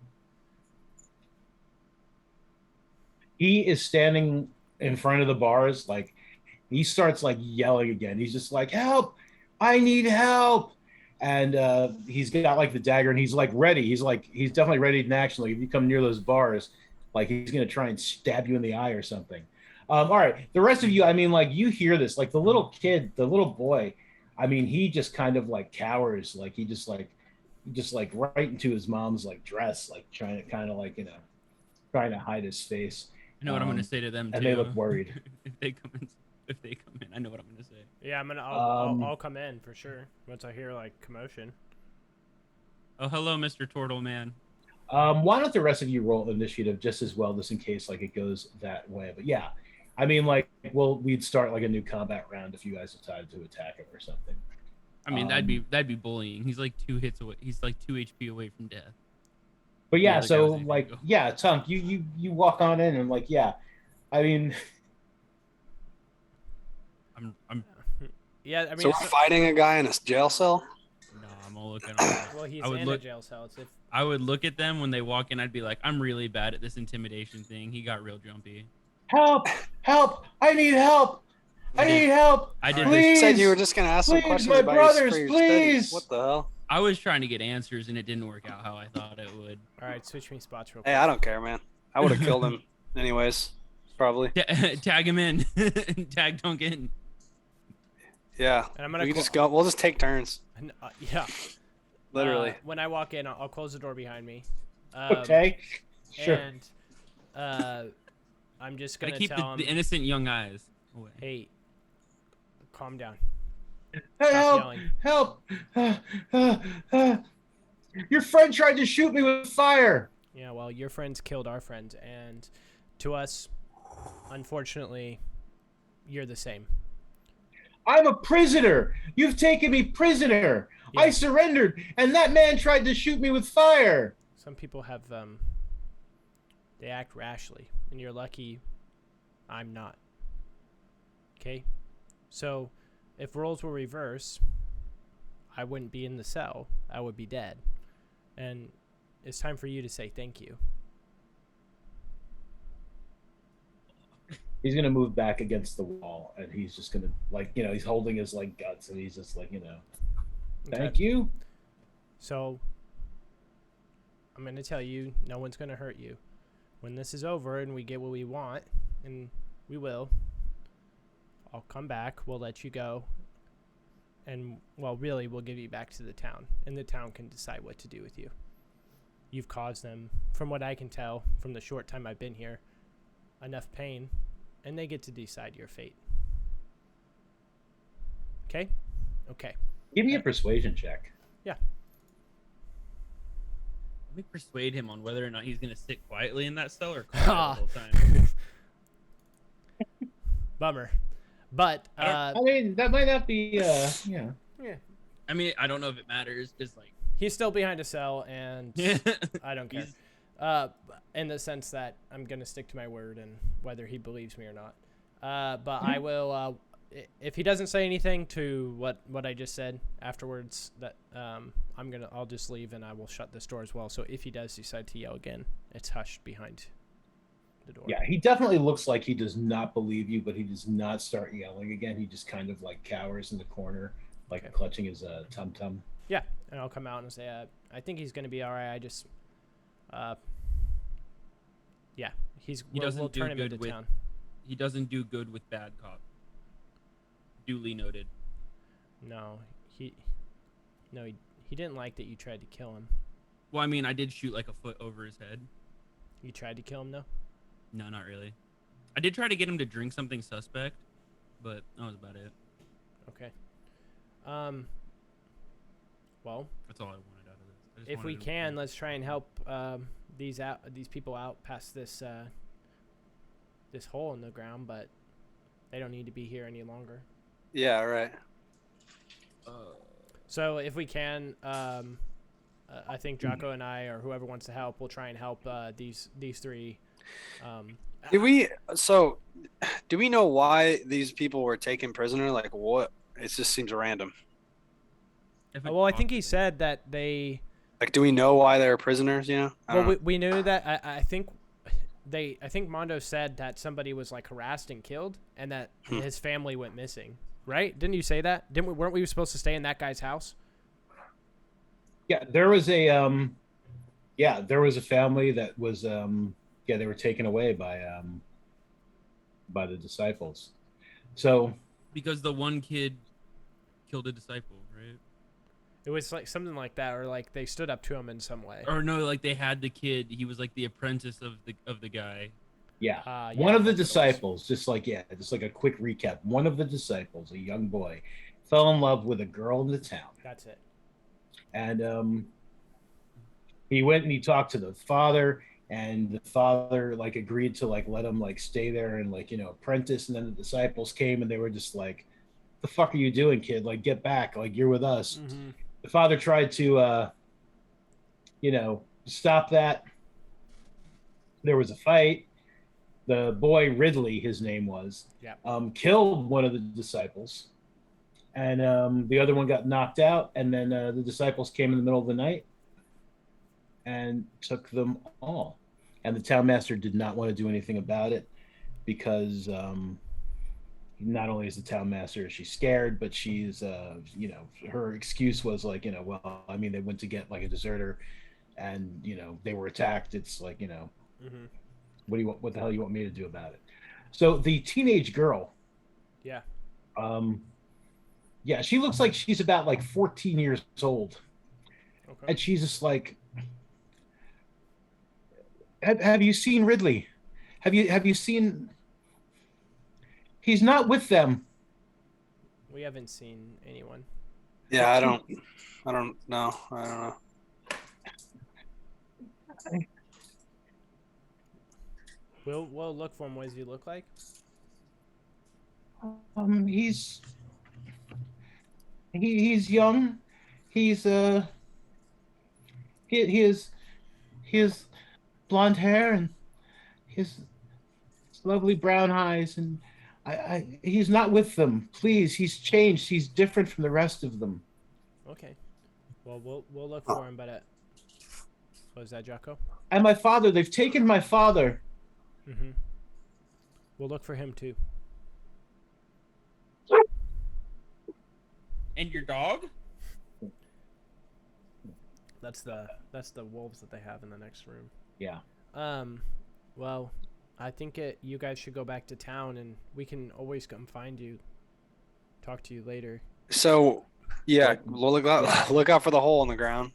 He is standing in front of the bars, like he starts like yelling again. He's just like, help, I need help. And he's got like the dagger and he's like ready. He's definitely ready in action. Like if you come near those bars, like he's gonna try and stab you in the eye or something. All right, the rest of you, I mean, like you hear this, like the little kid, the little boy, I mean, he just kind of like cowers, like he just like right into his mom's like dress, like trying to kind of like, you know, trying to hide his face. I know what I'm gonna say to them too. And they look worried. if they come in, I know what I'm gonna say. Yeah, I'll come in for sure once I hear like commotion. Oh, hello, Mr. Tortle Man. Why don't the rest of you roll initiative just as well, just in case like it goes that way? But yeah, I mean, like, we'd start like a new combat round if you guys decided to attack him or something. I mean, that'd be bullying. He's like 2 hits away. He's like 2 HP away from death. But yeah, so like, yeah, Tunk, you walk on in and like, yeah, I mean, I'm. Yeah, I mean. So we're fighting a guy in a jail cell. No, I'm all looking. Well, he's in a jail cell. It's I would look at them when they walk in. I'd be like, I'm really bad at this intimidation thing. He got real jumpy. Help! I need help! I did. Please. You said you were just gonna ask some questions my about brothers, your please. Studies. What the hell? I was trying to get answers and it didn't work out how I thought it would. all right. Switch me spots real quick. Hey, I don't care, man. I would have killed him anyways, probably. Tag him in. Tag Tunk in. Yeah. And I'm gonna we can just go. We'll just take turns. Yeah. Literally. When I walk in, I'll close the door behind me. Okay. Sure. And I'm just gonna keep tell the innocent young eyes away. Hey, calm down. Help! Your friend tried to shoot me with fire. Yeah, well, your friends killed our friend, and to us, unfortunately, you're the same. I'm a prisoner. You've taken me prisoner. Yeah. I surrendered, and that man tried to shoot me with fire. Some people have, they act rashly, and you're lucky I'm not. Okay? So, if roles were reversed, I wouldn't be in the cell. I would be dead. And it's time for you to say thank you. He's going to move back against the wall, and he's just going to, like, you know, he's holding his, like, guts, and he's just like, you know, thank you. So, I'm going to tell you, no one's going to hurt you. When this is over and we get what we want, and we will, I'll come back, we'll let you go, and, well, really, we'll give you back to the town, and the town can decide what to do with you. You've caused them, from what I can tell, from the short time I've been here, enough pain, and they get to decide your fate. Okay? Okay. Give me a persuasion check. Yeah. Let me persuade him on whether or not he's going to sit quietly in that cell or cry the whole time. Bummer. But, I mean, that might not be, yeah. Yeah. I mean, I don't know if it matters. Just like he's still behind a cell, and I don't care. In the sense that I'm gonna stick to my word, and whether he believes me or not. But I will. If he doesn't say anything to what I just said afterwards, that I'll just leave and I will shut this door as well. So if he does decide to yell again, it's hushed behind the door. Yeah, he definitely looks like he does not believe you, but he does not start yelling again. He just kind of like cowers in the corner, like clutching his tum-tum. Yeah, and I'll come out and say, I think he's going to be all right. I just, yeah, we'll turn him into town. He doesn't do good with bad cop. Duly noted. No, he didn't like that you tried to kill him. Well, I mean, I did shoot like a foot over his head. You tried to kill him, though? No, not really. I did try to get him to drink something suspect, but that was about it. Okay. Well, that's all I wanted out of this. If we can, let's try and help these people out past this this hole in the ground, but they don't need to be here any longer. Yeah, right. So if we can, I think Jaakko and I, or whoever wants to help, will try and help these three. Do we know why these people were taken prisoner? Like, what? It just seems random. Well, I think he said that they. Like, do we know why they're prisoners? You know. Well, we knew that. I think I think Mondo said that somebody was like harassed and killed, and that his family went missing. Right? Didn't you say that? Weren't we supposed to stay in that guy's house? Yeah, there was a family that was they were taken away by the disciples. So because the one kid killed a disciple, right? It was like something like that, or like they stood up to him in some way. Or no, like they had the kid. He was like the apprentice of the guy. Yeah. One of the disciples, just like a quick recap. One of the disciples, a young boy, fell in love with a girl in the town. That's it. And he went and he talked to the father, and the father like agreed to like let him like stay there and like, apprentice. And then the disciples came and they were just like, "The fuck are you doing, kid? Like, get back! Like, you're with us." Mm-hmm. The father tried to stop that. There was a fight. The boy Ridley, his name was, killed one of the disciples, and the other one got knocked out. And then the disciples came in the middle of the night and took them all. And the town master did not want to do anything about it because not only is the town master, she's scared, but she's, her excuse was like, well, I mean, they went to get like a deserter and, they were attacked. It's like, Mm-hmm. What the hell you want me to do about it? So the teenage girl, she looks like she's about like 14 years old. Okay. And she's just like, have you seen Ridley? Have you seen? He's not with them. We haven't seen anyone. Yeah, I don't know. I don't know. We'll look for him. What does he look like? He's young. He's he has blonde hair and his lovely brown eyes, and he's not with them. Please, he's changed. He's different from the rest of them. Okay. Well, we'll look for him, but what was that, Jaakko? And my father, they've taken my father. Mm-hmm. We'll look for him too. And your dog? That's the wolves that they have in the next room. Yeah. Well, I think you guys should go back to town, and we can always come find you. Talk to you later. So, yeah, look out for the hole in the ground.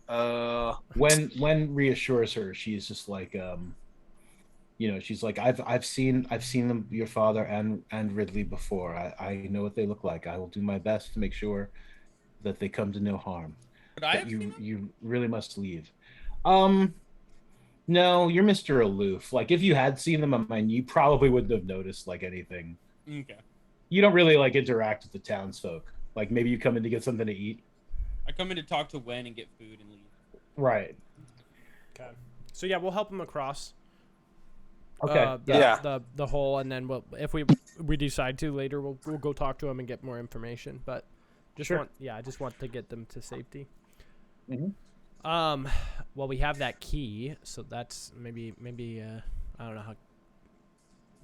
When reassures her, she's just like, she's like, I've seen them, your father and Ridley before. I know what they look like. I will do my best to make sure that they come to no harm. But you really must leave. No, you're Mr. Aloof. Like, if you had seen them, I mean, you probably wouldn't have noticed like anything. Okay. You don't really like interact with the townsfolk. Like, maybe you come in to get something to eat. I come in to talk to Wen and get food and leave. Right. Okay. So yeah, we'll help him across. Okay. The hole, and then if we decide to later, we'll go talk to him and get more information. But I just want to get them to safety. Mm-hmm. Well, we have that key, so that's maybe I don't know how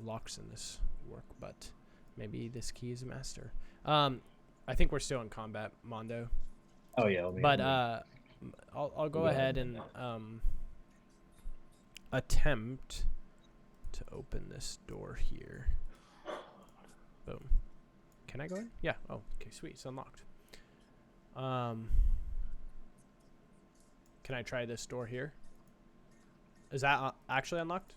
locks in this work, but maybe this key is a master. I think we're still in combat, Mondo. Oh yeah. I'll go ahead and attempt to open this door here. Boom. Can I go in? Yeah. Oh, okay, sweet. It's unlocked. Can I try this door here? Is that actually unlocked?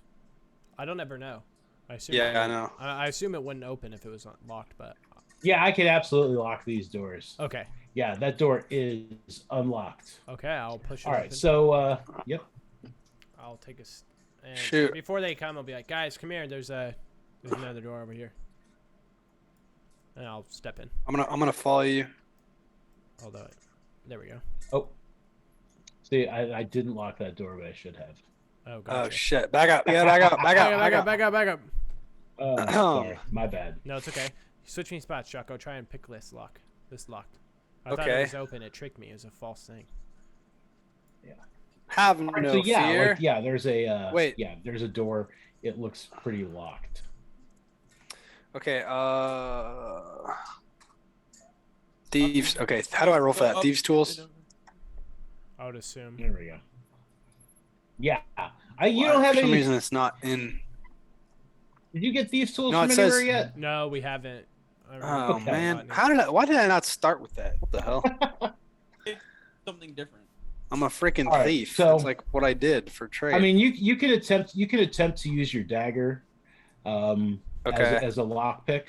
I don't ever know. I assume. Yeah, I know. I assume it wouldn't open if it was locked, but. Yeah, I could absolutely lock these doors. Okay. Yeah, that door is unlocked. Okay, I'll push it. All right, open. so yep. I'll take a. And Shoot. Before they come, I'll be like, guys, come here. There's another door over here. And I'll step in. I'm gonna follow you. Although, there we go. Oh. See, I didn't lock that door, but I should have. Oh, gotcha. Oh shit! Back up! Yeah, back up! Back up. Sorry, my bad. No, it's okay. Switch me spots, Jaakko. Try and pick this lock. This locked. I thought Okay. it was open. It tricked me. It was a false thing. Have All right, no so yeah, fear. like, yeah, there's a Wait. yeah, there's a door. It looks pretty locked. Okay. Thieves. Okay. How do I roll for that? Thieves tools. I would assume. There we go. Yeah, you Why, don't have for some any. reason it's not in. Did you get these tools No, from it anywhere says- yet? No, we haven't. I really Oh Okay. man, gotten it. why did I not start with that? What the hell? Something different. I'm a freaking All right, thief. so- That's like what I did for trade. I mean, you could attempt to use your dagger, Okay. as a lockpick.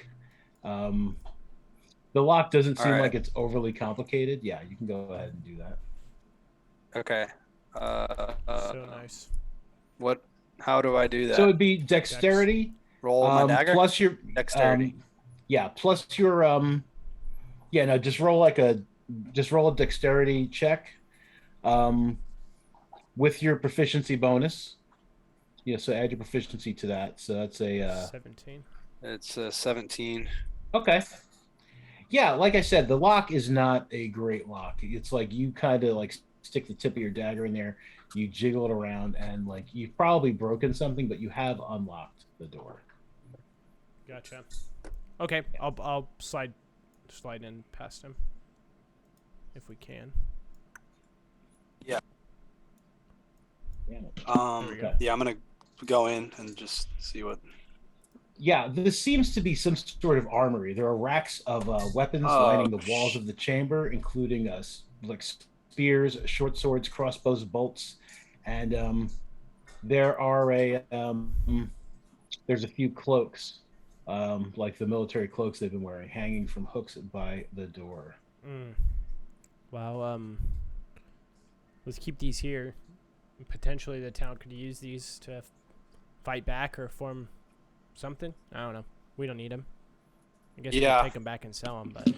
The lock doesn't seem All right. like it's overly complicated. Yeah, you can go ahead and do that. Okay. So nice. What? How do I do that? So it'd be dexterity, Roll my dagger. plus your Dexterity. yeah, plus your yeah, no, just roll a dexterity check, with your proficiency bonus. Yeah, so add your proficiency to that. So that's a 17. It's 17. okay. Yeah, like I said, the lock is not a great lock. It's like you kind of like stick the tip of your dagger in there, you jiggle it around, and like you've probably broken something, but you have unlocked the door. Gotcha. Okay, I'll slide in past him if we can. Yeah. we go. Yeah, I'm gonna go in and just see what. Yeah, this seems to be some sort of armory. There are racks of weapons Oh, lining the walls of the chamber, including like spears, short swords, crossbows, bolts, and there are there's a few cloaks, like the military cloaks they've been wearing, hanging from hooks by the door. Well, let's keep these here. Potentially, the town could use these to fight back or form something. I don't know. We don't need them. I guess we Yeah. can take them back and sell them, but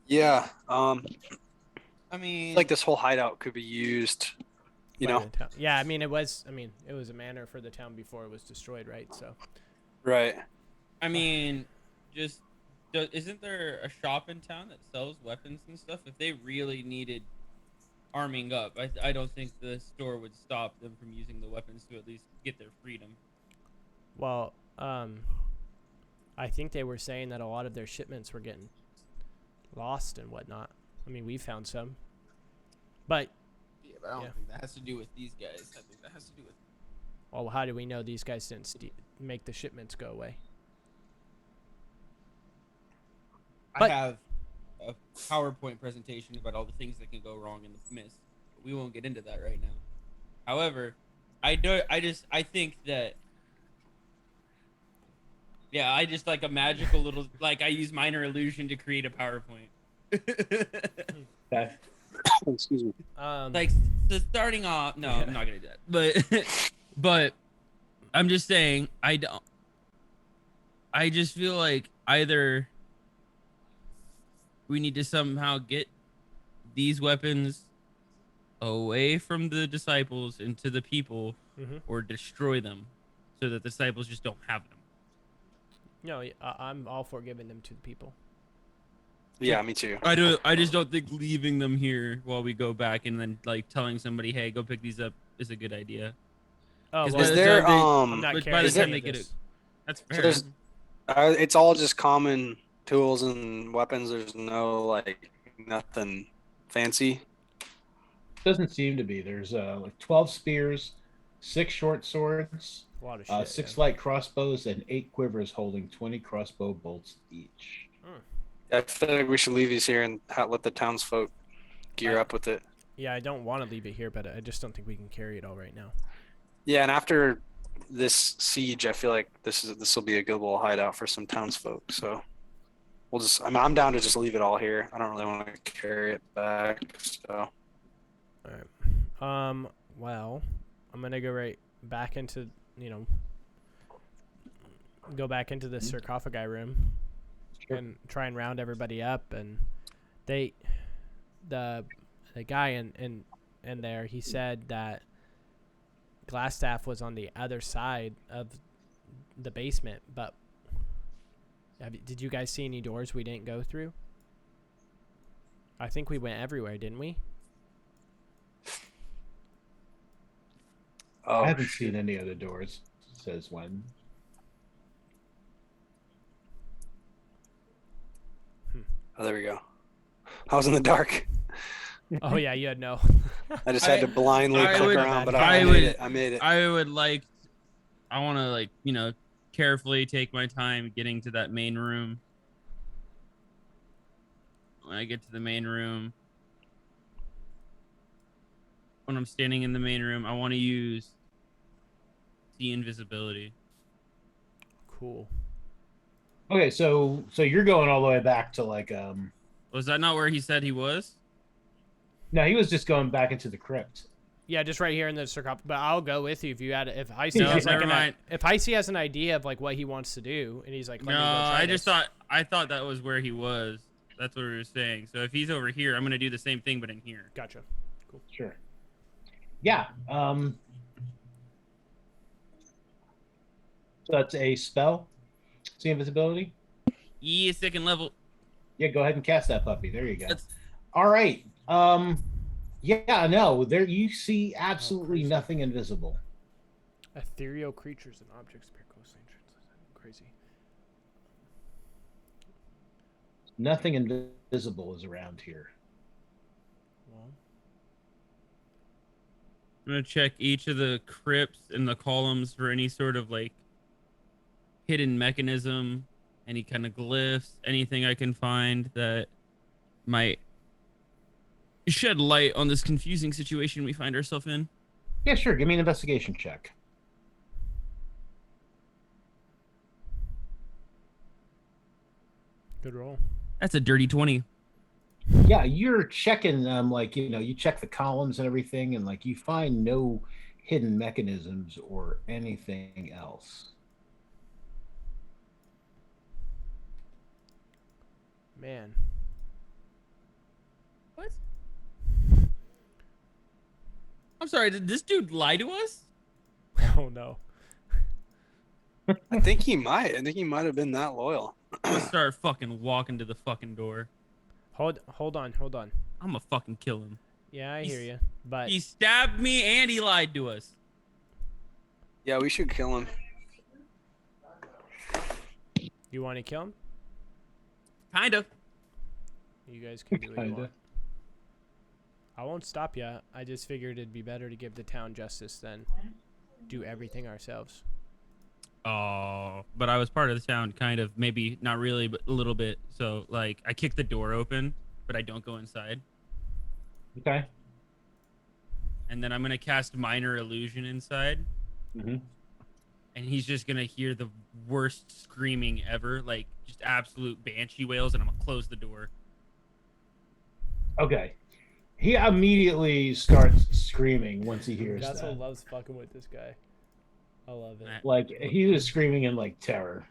Yeah. I mean, Like this whole hideout could be used. You by know. the town. Yeah, I mean, it was a manor for the town before it was destroyed, right? So Right. just isn't there a shop in town that sells weapons and stuff? If they really needed arming up, I don't think the store would stop them from using the weapons to at least get their freedom. well, I think they were saying that a lot of their shipments were getting lost and whatnot. I mean, we found some, but Yeah, but I don't Yeah. think that has to do with these guys. I think that has to do with. well, how do we know these guys didn't make the shipments go away? But- I have a PowerPoint presentation about all the things that can go wrong in the mist. But we won't get into that right now. However, I think that. Yeah, I just like a magical little I use minor illusion to create a PowerPoint. Okay. Excuse me. Like so starting off, no, Yeah. I'm not gonna do that. But I'm just saying I just feel like either we need to somehow get these weapons away from the disciples and to the people, or destroy them so that the disciples just don't have them. No, I'm all for giving them to the people. Yeah, me too. I just don't think leaving them here while we go back and then like telling somebody, hey, go pick these up is a good idea. Oh, 'Cause well, by the there, time they- I'm not but by carrying the time any they of get this. it, that's So fair. there's, it's all just common tools and weapons. There's no like nothing fancy. Doesn't seem to be. There's like 12 spears, 6 short swords, A lot of shit. 6 yeah. light crossbows, and 8 quivers holding 20 crossbow bolts each. I feel like we should leave these here and let the townsfolk gear up with it. Yeah, I don't want to leave it here, but I just don't think we can carry it all right now. Yeah, and after this siege, I feel like this will be a good little hideout for some townsfolk. So we'll just. I'm down to just leave it all here. I don't really want to carry it back. So All right. Well, I'm gonna go right back into go back into the sarcophagi room and try and round everybody up. And the guy in there, he said that Glassstaff was on the other side of the basement, but did you guys see any doors we didn't go through? I think we went everywhere, didn't we? Oh, I haven't seen any other doors, says Wen. Oh, there we go. I was in the dark. Oh yeah, you had no. I just had to blindly I click would- around, but I I would- made it. I made it. I want to like, carefully take my time getting to that main room. When I get to the main room, when I'm standing in the main room, I want to use the invisibility. Cool. Okay, so you're going all the way back to like Was that not where he said he was? no, he was just going back into the crypt. Yeah, just right here in the sarcophagus. But I'll go with you if you had if Hisie No, has like never mind. if Hisie has an idea of like what he wants to do, and he's like, No, Let me go try this. I thought that was where he was. That's what we were saying. So if he's over here, I'm gonna do the same thing, but in here. Gotcha. Cool. Sure. Yeah. So that's a spell. See invisibility. Yeah, second level. Yeah, go ahead and cast that puppy. There you go. That's- All right. Yeah, no, there you see absolutely crazy. nothing invisible. Ethereal creatures and objects appear closely. Crazy. Nothing invisible is around here. Well, I'm gonna check each of the crypts and the columns for any sort of like hidden mechanism, any kind of glyphs, anything I can find that might shed light on this confusing situation we find ourselves in. Yeah, sure. Give me an investigation check. good roll. That's a dirty 20. Yeah, you're checking like you check the columns and everything, and like you find no hidden mechanisms or anything else. Man. What? I'm sorry, did this dude lie to us? Oh no. I think he might. I think he might have been that loyal. Let's start fucking walking to the fucking door. Hold on. I'm gonna fucking kill him. Yeah, I He's- hear you. But He stabbed me and he lied to us. Yeah, we should kill him. you want to kill him? Kind of. You guys can do what you Kinda. want. I won't stop you. I just figured it'd be better to give the town justice than do everything ourselves. Oh, but I was part of the town, kind of, maybe not really, but a little bit. So, like, I kick the door open, but I don't go inside. Okay. And then I'm gonna cast minor illusion inside, Mm-hmm. and he's just gonna hear the worst screaming ever, like just absolute banshee wails, and I'm gonna close the door. Okay. He immediately starts screaming once he hears That's that. what loves fucking with this guy. I love it. Like he was screaming in like terror.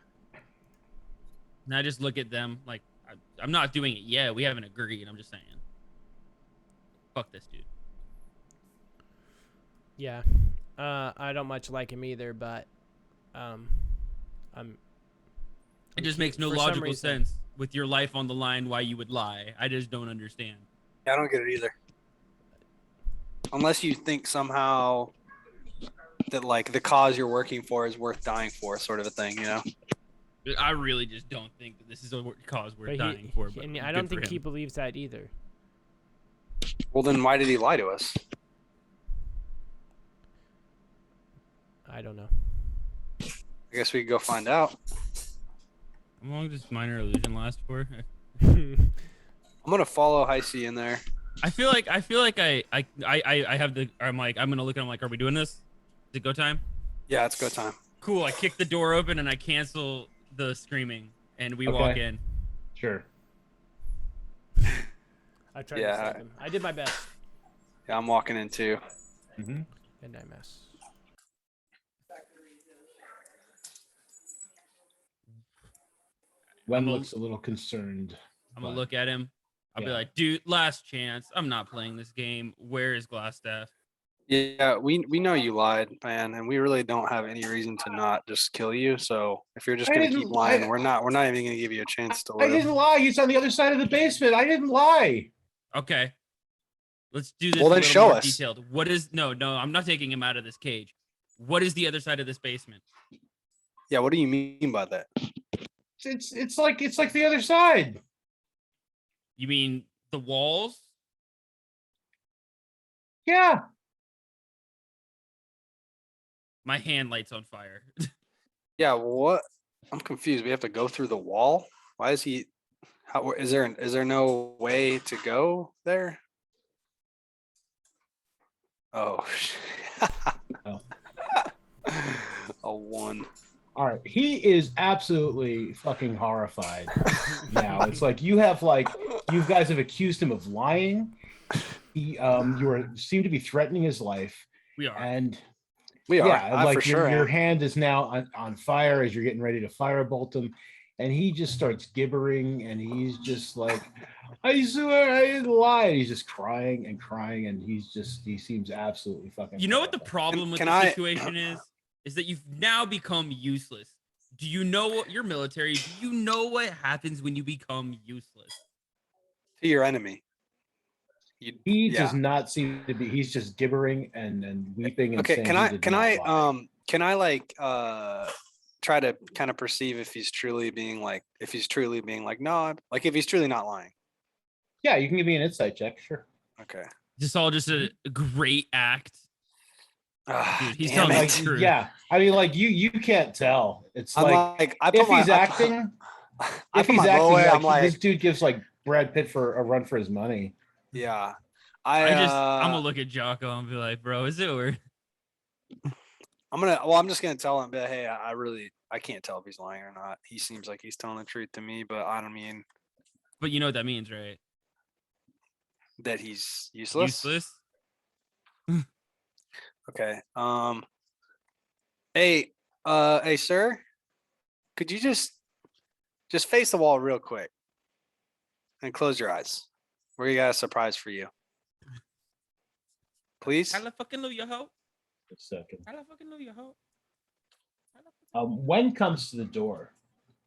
And I just look at them like I'm not doing it yet. We haven't agreed. I'm just saying. Fuck this dude. Yeah. I don't much like him either, but It just makes no for some logical reason- sense with your life on the line why you would lie. I just don't understand. Yeah, I don't get it either. Unless you think somehow that like the cause you're working for is worth dying for, sort of a thing, you know? I really just don't think that this is a cause worth But dying for. But and I good don't for think him. he believes that either. Well, then why did he lie to us? I don't know. I guess we could go find out. How long does minor illusion last for? I'm gonna follow Hisie in there. I feel like I have the. I'm gonna look at him like, are we doing this? Is it go time? Yeah, it's go time. Cool. I kick the door open and I cancel the screaming, and we Okay. walk in. Sure. I tried Yeah. to save him. I did my best, Yeah, I'm walking in too. Mm-hmm. and I missed. Wen I'm a- looks a little concerned. I'm gonna but- look at him. I'll be Yeah. like, dude, last chance. I'm not playing this game. Where is Glassstaff? Yeah, we know you lied, man, and we really don't have any reason to not just kill you. So if you're just I gonna didn't- keep lying, I- we're not even gonna give you a chance to I live. didn't lie. He's on the other side of the basement. I didn't lie. Okay. Let's do this Well, a then little show more us. detailed. What is no, I'm not taking him out of this cage. What is the other side of this basement? Yeah, what do you mean by that? It's like the other side. You mean the walls? Yeah. My hand lights on fire. Yeah, what? I'm confused. We have to go through the wall. Why is he? How is there no way to go there? Oh, Oh. a 1. All right. He is absolutely fucking horrified now. It's like you guys have accused him of lying. Seem to be threatening his life. We are. And We are. yeah, like for sure. your hand is now on fire as you're getting ready to firebolt him. And he just starts gibbering and he's just like, I swear I didn't lie. And he's just crying and crying and he seems absolutely fucking. You know what the horrified. problem with Can the I- situation is? Is that you've now become useless. Do you know what you're military? Do you know what happens when you become useless? To your enemy. He does not seem to be. He's just gibbering and weeping and Okay, saying can he I did can not I lie. can I like try to kind of perceive if he's truly being like no, like if he's truly not lying. Yeah, you can give me an insight check, sure. Okay. This all just a great act. Dude, he's Damn telling it. the truth. Yeah, I mean, like you can't tell. It's I'm like I if put he's my, acting, I if put he's my bow acting, away, like, I'm like, this dude gives like Brad Pitt for a run for his money. yeah. I'm gonna look at Jaakko and be like, bro, is it or I'm just gonna tell him, but hey, I can't tell if he's lying or not. He seems like he's telling the truth to me, but I don't mean but you know what that means, right? that he's useless. Useless? Okay. Hey, hey, sir, could you just face the wall real quick and close your eyes? We got a surprise for you. Please. Hallelujah, ho. A second. Hallelujah, ho. Wen comes to the door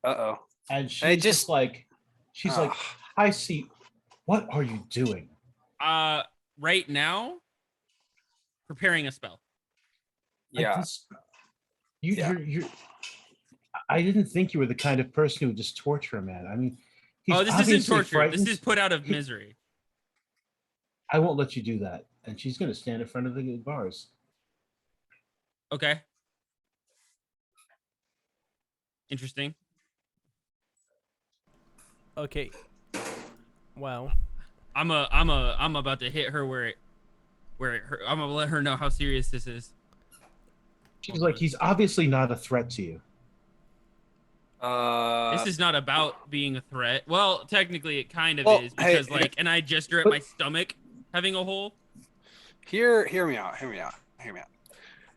Uh-oh. and she's Hey, just like, Ugh. I see. What are you doing? Right now, preparing a spell. Like, Yeah. You're. I didn't think you were the kind of person who would just torture a man. I mean, he's Oh, this isn't obviously torture. frightened. This is put out of misery. I won't let you do that. And she's going to stand in front of the bars. Okay. Interesting. Okay. Well, I'm about to hit her where it hurt. I'm gonna let her know how serious this is. She's like, he's obviously not a threat to you. This is not about being a threat. Well, technically it kind of Well, is hey, because like, and I gesture at my stomach having a hole. hear me out.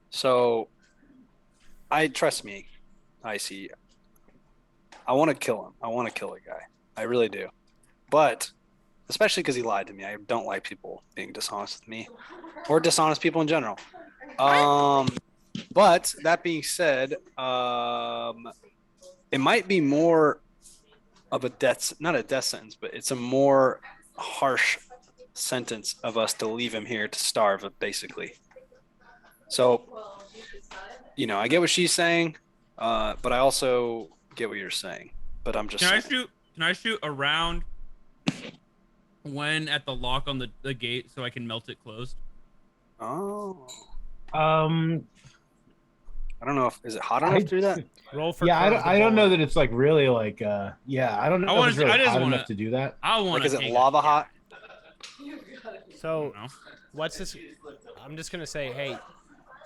So, trust me, I see. I want to kill him. I want to kill a guy. I really do. But especially because he lied to me. I don't like people being dishonest with me, or dishonest people in general. But that being said, it might be more of a not a death sentence, but it's a more harsh sentence of us to leave him here to starve, basically. So, I get what she's saying, but I also get what you're saying. But I'm just Can I shoot around when at the lock on the gate so I can melt it closed? Oh. I don't know is it hot enough to do that? roll for. Yeah, curve the I don't know bullet. that it's like really like yeah, I don't know if it's really hot enough to do that. I want. Like, is it lava hot? So, what's this? I'm just gonna say, hey,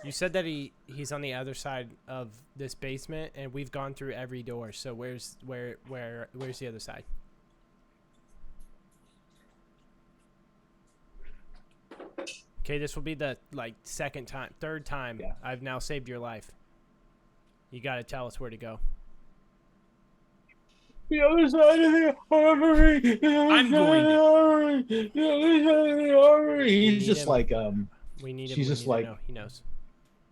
you said that he's on the other side of this basement, and we've gone through every door. So where's the other side? Okay, this will be the third time I've now saved your life. You gotta tell us where to go. The other side of the armory. I'm going The other side of the armory. He's just like We need him. She's just like, know. He knows.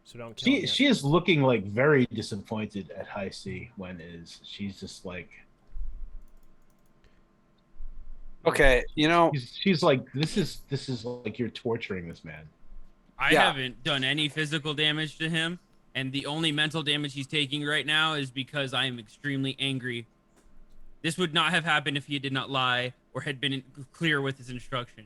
So don't kill him yet. she is looking like very disappointed at Hisie when she's just like, Okay, you know, She's like, this is like you're torturing this man. I Yeah. haven't done any physical damage to him, and the only mental damage he's taking right now is because I am extremely angry. This would not have happened if he did not lie or had been clear with his instruction.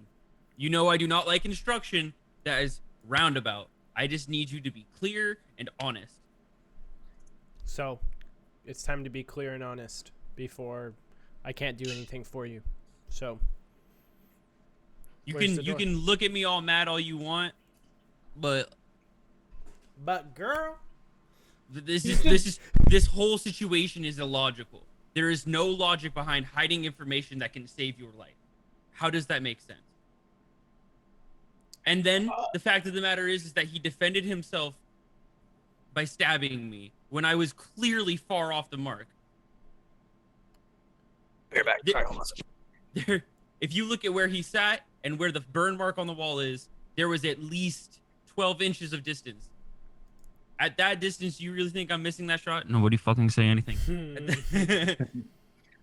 You know I do not like instruction that is roundabout. I just need you to be clear and honest. So, it's time to be clear and honest before I can't do anything for you. So, You where's can the you door? can look at me all mad all you want, but girl, this whole situation is illogical. There is no logic behind hiding information that can save your life. How does that make sense? And then the fact of the matter is that he defended himself by stabbing me when I was clearly far off the mark. bear back. Sorry, hold on a second. There, if you look at where he sat and where the burn mark on the wall is, there was at least 12 inches of distance. At that distance, you really think I'm missing that shot? Nobody fucking say anything.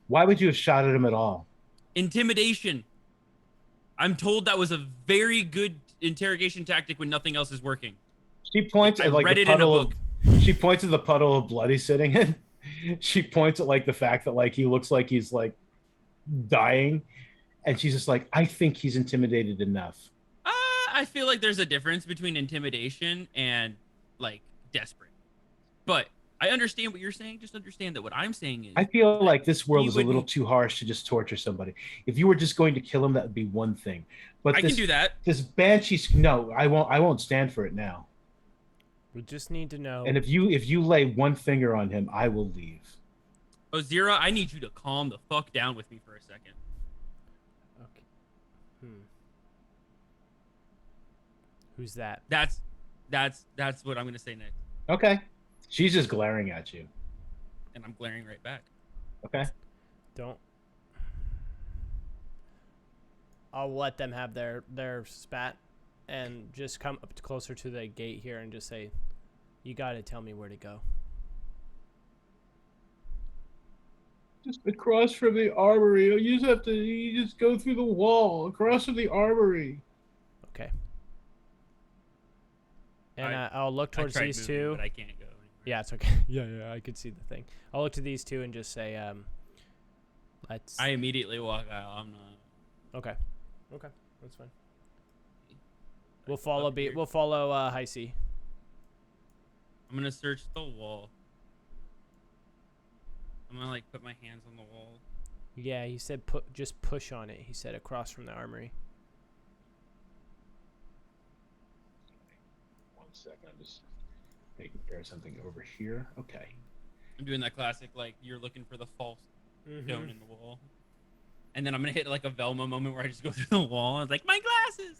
Why would you have shot at him at all? Intimidation. I'm told that was a very good interrogation tactic when nothing else is working. She points I at like read the it in a puddle book. She points at the puddle of blood he's sitting in. She points at like the fact that like he looks like he's like dying, and she's just like, I think he's intimidated enough. I feel like there's a difference between intimidation and like desperate. But I understand what you're saying. Just understand that what I'm saying is I feel like this world he is a little wouldn't- too harsh to just torture somebody. If you were just going to kill him, that would be one thing. But I this, can do that. This banshee's no, I won't stand for it now. we just need to know. And if you lay one finger on him, I will leave. Ozira, I need you to calm the fuck down with me for a second. Okay. Who's that? That's what I'm gonna say next. Okay. She's just glaring at you. And I'm glaring right back. Okay. Don't. I'll let them have their spat, and just come up closer to the gate here and just say, "You got to tell me where to go." Just across from the armory. You just go through the wall across from the armory. Okay. And I'll look towards I tried these moving, two. but I can't go anywhere. Yeah, it's okay. Yeah, I could see the thing. I'll look to these two and just say, let's. I immediately walk out. I'm not. Okay, that's fine. We'll follow. Up here. We'll follow Hisie. I'm gonna search the wall. I'm gonna like put my hands on the wall. Yeah, he said just push on it. He said across from the armory. 1 second. I'm just taking care of something over here. Okay. I'm doing that classic like you're looking for the false Mm-hmm. stone in the wall. And then I'm gonna hit like a Velma moment where I just go through the wall and it's like my glasses.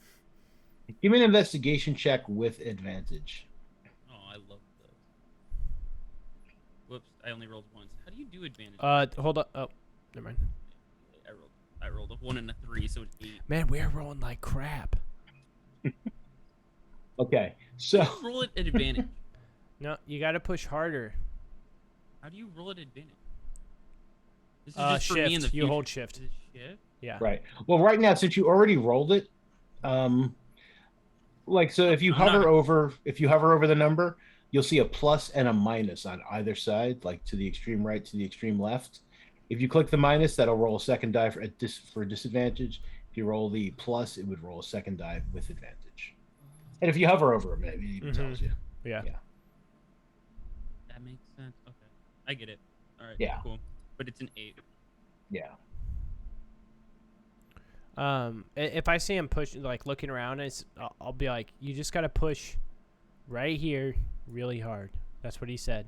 Give me an investigation check with advantage. Oh, I love those. Whoops, I only rolled once. How do you do advantage? Hold on. Oh, never mind. I rolled a 1 and a 3, so it's 8. Man, we're rolling like crap. Okay. So Roll it at advantage. No, you got to push harder. How do you roll at advantage? This is just for Shift. me in the You future. hold shift. Is it shift? Yeah. right. Well, right now, since you already rolled it, like so, if you I'm not- hover over the number, you'll see a plus and a minus on either side, like to the extreme right, to the extreme left. If you click the minus, that'll roll a second die for disadvantage. If you roll the plus, it would roll a second die with advantage. And if you hover over it, maybe it even tells you. Yeah. That makes sense. Okay. I get it. All right. Yeah. Cool. But it's an 8. Yeah. If I see him push, like looking around, I'll be like, you just got to push right here really hard. That's what he said.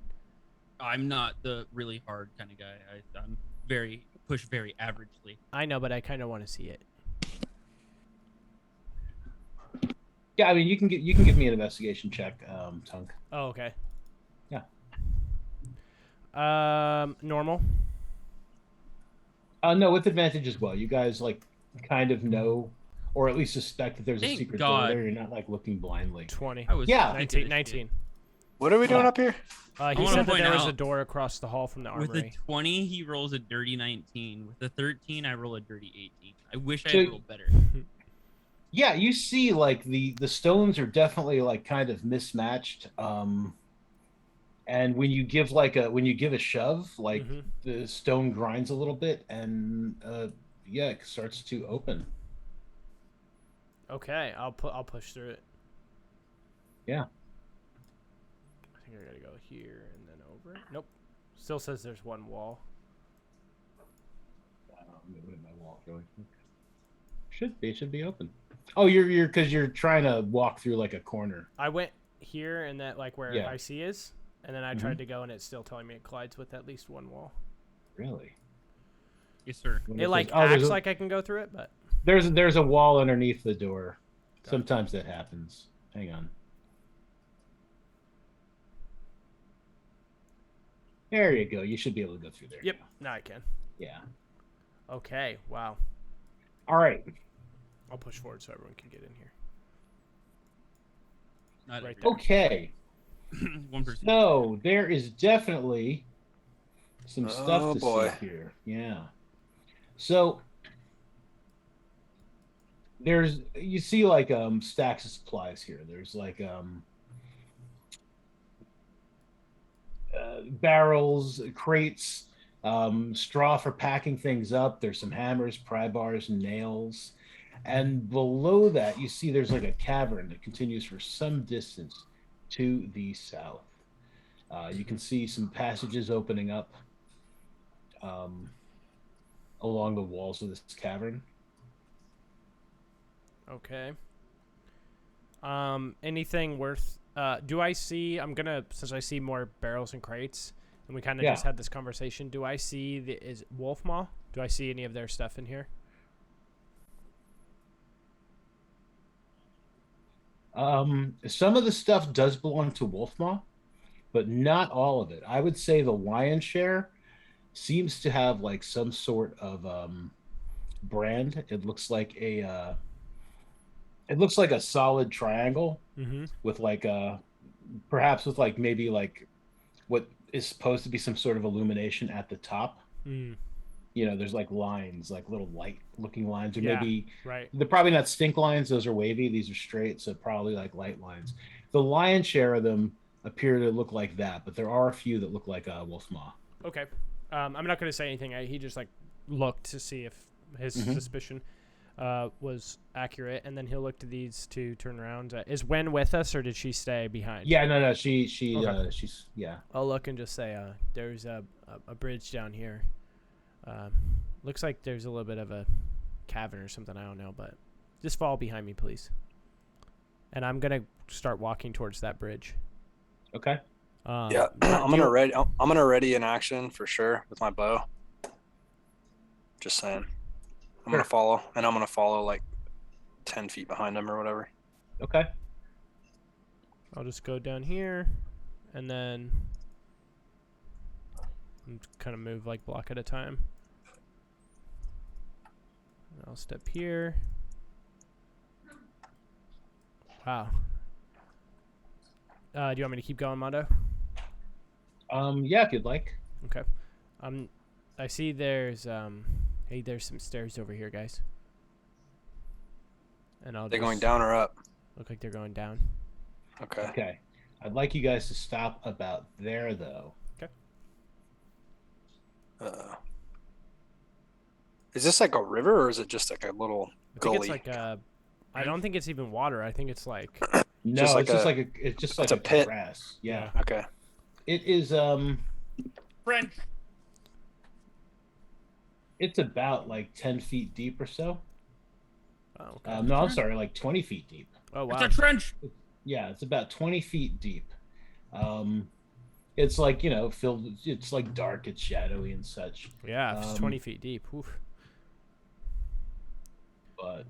I'm not the really hard kind of guy. I'm push very averagely. I know, but I kind of want to see it. Yeah, I mean, you can give me an investigation check, Tunk. Oh, okay. Yeah. Normal. No, with advantage as well. You guys like kind of know, or at least suspect that there's a Thank secret God. door there. You're not like looking blindly. 20. I was Yeah. thinking 19. this shit. 19. What are we doing up here? He wanna said that point there was a out, door across the hall from the With a armory. 20, he rolls a dirty 19. With a 13, I roll a dirty 18. I wish I So- had rolled better. Yeah, you see, like the stones are definitely like kind of mismatched. And when you give a shove, like Mhm. the stone grinds a little bit, and yeah, it starts to open. Okay, I'll push through it. Yeah. I think I gotta go here and then over. Nope. Still says there's one wall. I'm gonna move my wall really quick. Should be open. Oh, you're because you're trying to walk through like a corner. I went here and that like where Yeah. IC is, and then I tried to go and it's still telling me it collides with at least one wall. Really? Yes, sir. It like there's acts a, like I can go through it, but there's a wall underneath the door. Got it. Sometimes that happens. Hang on. There you go. You should be able to go through there. yep, now I can. Yeah. Okay, wow. All right. I'll push forward so everyone can get in here. Not Right every- Okay. 1%. So there is definitely some stuff Oh, to boy. see here. Yeah. So you see like stacks of supplies here. There's like barrels, crates, straw for packing things up. There's some hammers, pry bars, nails. And below that, you see there's like a cavern that continues for some distance to the south. You can see some passages opening up along the walls of this cavern. Okay. Anything worth? Do I see? Since I see more barrels and crates, and we kind of Yeah. just had this conversation. Do I see is Wolfmaw? Do I see any of their stuff in here? Some of the stuff does belong to Wolfmaw, but not all of it. I would say the lion's share seems to have like some sort of brand. It looks like a solid triangle Mm-hmm. with like perhaps with like maybe like what is supposed to be some sort of illumination at the top. Mm, You know, there's like lines, like little light looking lines, or Yeah. maybe right. they're probably not stink lines. Those are wavy. These are straight, so probably like light lines. The lion's share of them appear to look like that, but there are a few that look like Wolfmaw. Okay. I'm not going to say anything. He just like looked to see if his suspicion was accurate, and then he'll look to these two turn around. Is Wen with us, or did she stay behind? Yeah, no, she's yeah. I'll look and just say, there's a bridge down here. Looks like there's a little bit of a cavern or something. I don't know, but just follow behind me, please. And I'm gonna start walking towards that bridge. Okay. Yeah, I'm gonna ready in action for sure with my bow. Just saying. I'm gonna follow, and I'm gonna follow like 10 feet behind him or whatever. Okay. I'll just go down here, and then kind of move like block at a time. And I'll step here. Wow. Do you want me to keep going, Mondo? Yeah, if you'd like. Okay. I see there's hey, there's some stairs over here, guys. And They're going down or up? Look like they're going down. Okay. Okay. I'd like you guys to stop about there, though. Is this like a river, or is it just like a little I think gully? it's like I don't think it's even water. I think it's like No, Just like it's just a- like it's just like it's a pit. grass. Yeah. Okay. It is French. it's about like 10 feet deep or so. oh, okay. No, I'm sorry, like 20 feet deep. Oh wow. It's a trench. Yeah, it's about 20 feet deep. It's like, you know, filled, it's like dark, it's shadowy and such. Yeah, if it's 20 feet deep. Oof. But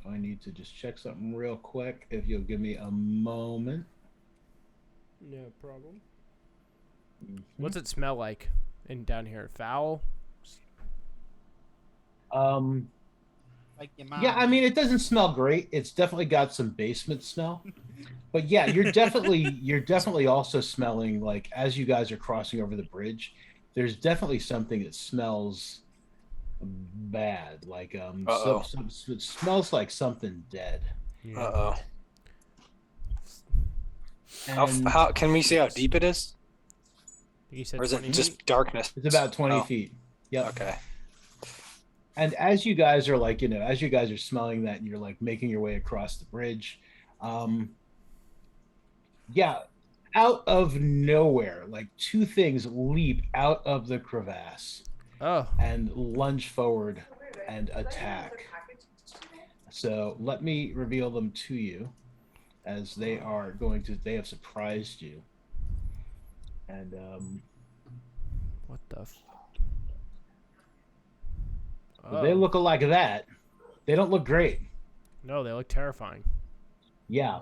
I need to just check something real quick. If you'll give me a moment. No problem. What's it smell like in down here? Foul? Like your mom. Yeah, I mean, it doesn't smell great. It's definitely got some basement smell. But yeah, you're definitely also smelling, like, as you guys are crossing over the bridge, there's definitely something that smells bad. Like it smells like something dead. Yeah. Uh-oh. And How can we see how deep it is? You said Or is it 20 just feet? darkness? it's about 20 Oh, feet. Yep. Okay. And as you guys are like, as you guys are smelling that and you're like making your way across the bridge, yeah, out of nowhere, like two things leap out of the crevasse Oh. and lunge forward and attack. So let me reveal them to you, as they have surprised you. And What the? they look like that. They don't look great. No, they look terrifying. Yeah.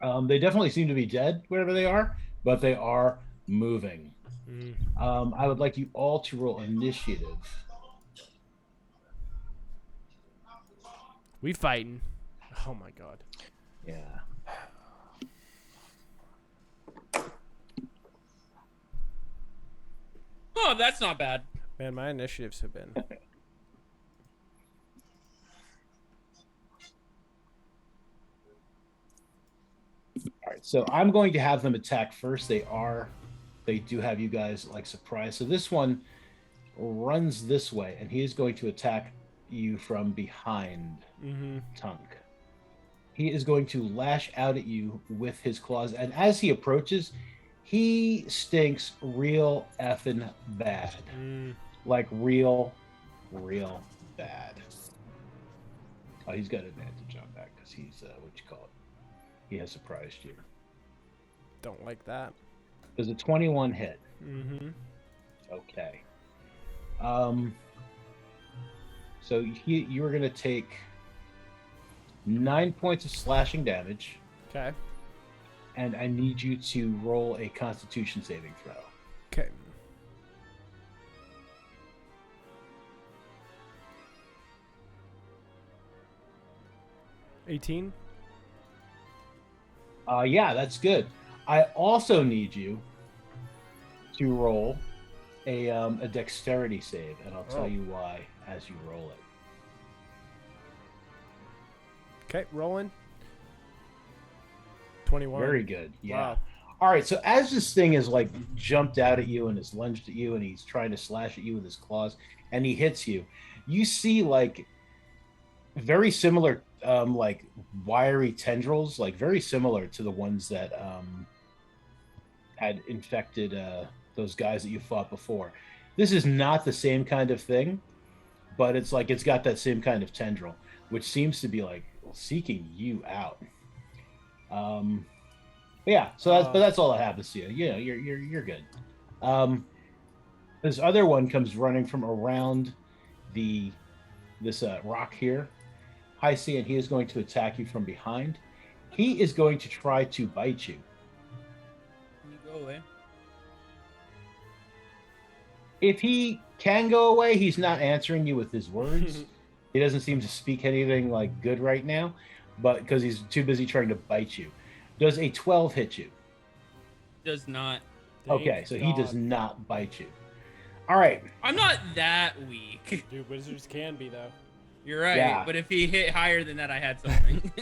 They definitely seem to be dead wherever they are, but they are moving. I would like you all to roll initiative. We fighting. Oh my god. Yeah. Oh, that's not bad. Man, my initiatives have been. All right, so I'm going to have them attack first. They do have you guys like surprised. So this one runs this way, and he is going to attack you from behind. Tunk. He is going to lash out at you with his claws, and as he approaches, he stinks real effing bad. Like real bad. Oh, he's got advantage on that because he's what you call it. He has surprised you. Don't like that. Does a 21 hit? Okay. So you are going to take 9 points of slashing damage, Okay. and I need you to roll a Constitution saving throw. Okay. $18. Yeah, that's good. I also need you to roll a dexterity save, and I'll tell you why as you roll it. Okay, rolling. 21. Very good. Yeah. Wow. All right. So as this thing is like jumped out at you and has lunged at you, and he's trying to slash at you with his claws, and he hits you, you see like very similar, like wiry tendrils, like very similar to the ones that had infected those guys that you fought before. This is not the same kind of thing, but it's like it's got that same kind of tendril, which seems to be like seeking you out. But yeah, so that's all that happens to you. You know, you're good. This other one comes running from around this rock here. Hisie, and he is going to attack you from behind. He is going to try to bite you. Can you go away? If he can go away, he's not answering you with his words. He doesn't seem to speak anything like good right now, but because he's too busy trying to bite you. Does a 12 hit you? Does not. Okay, so he does not bite you. All right. I'm not that weak. Dude, wizards can be, though. You're right, Yeah. but if he hit higher than that, I had something.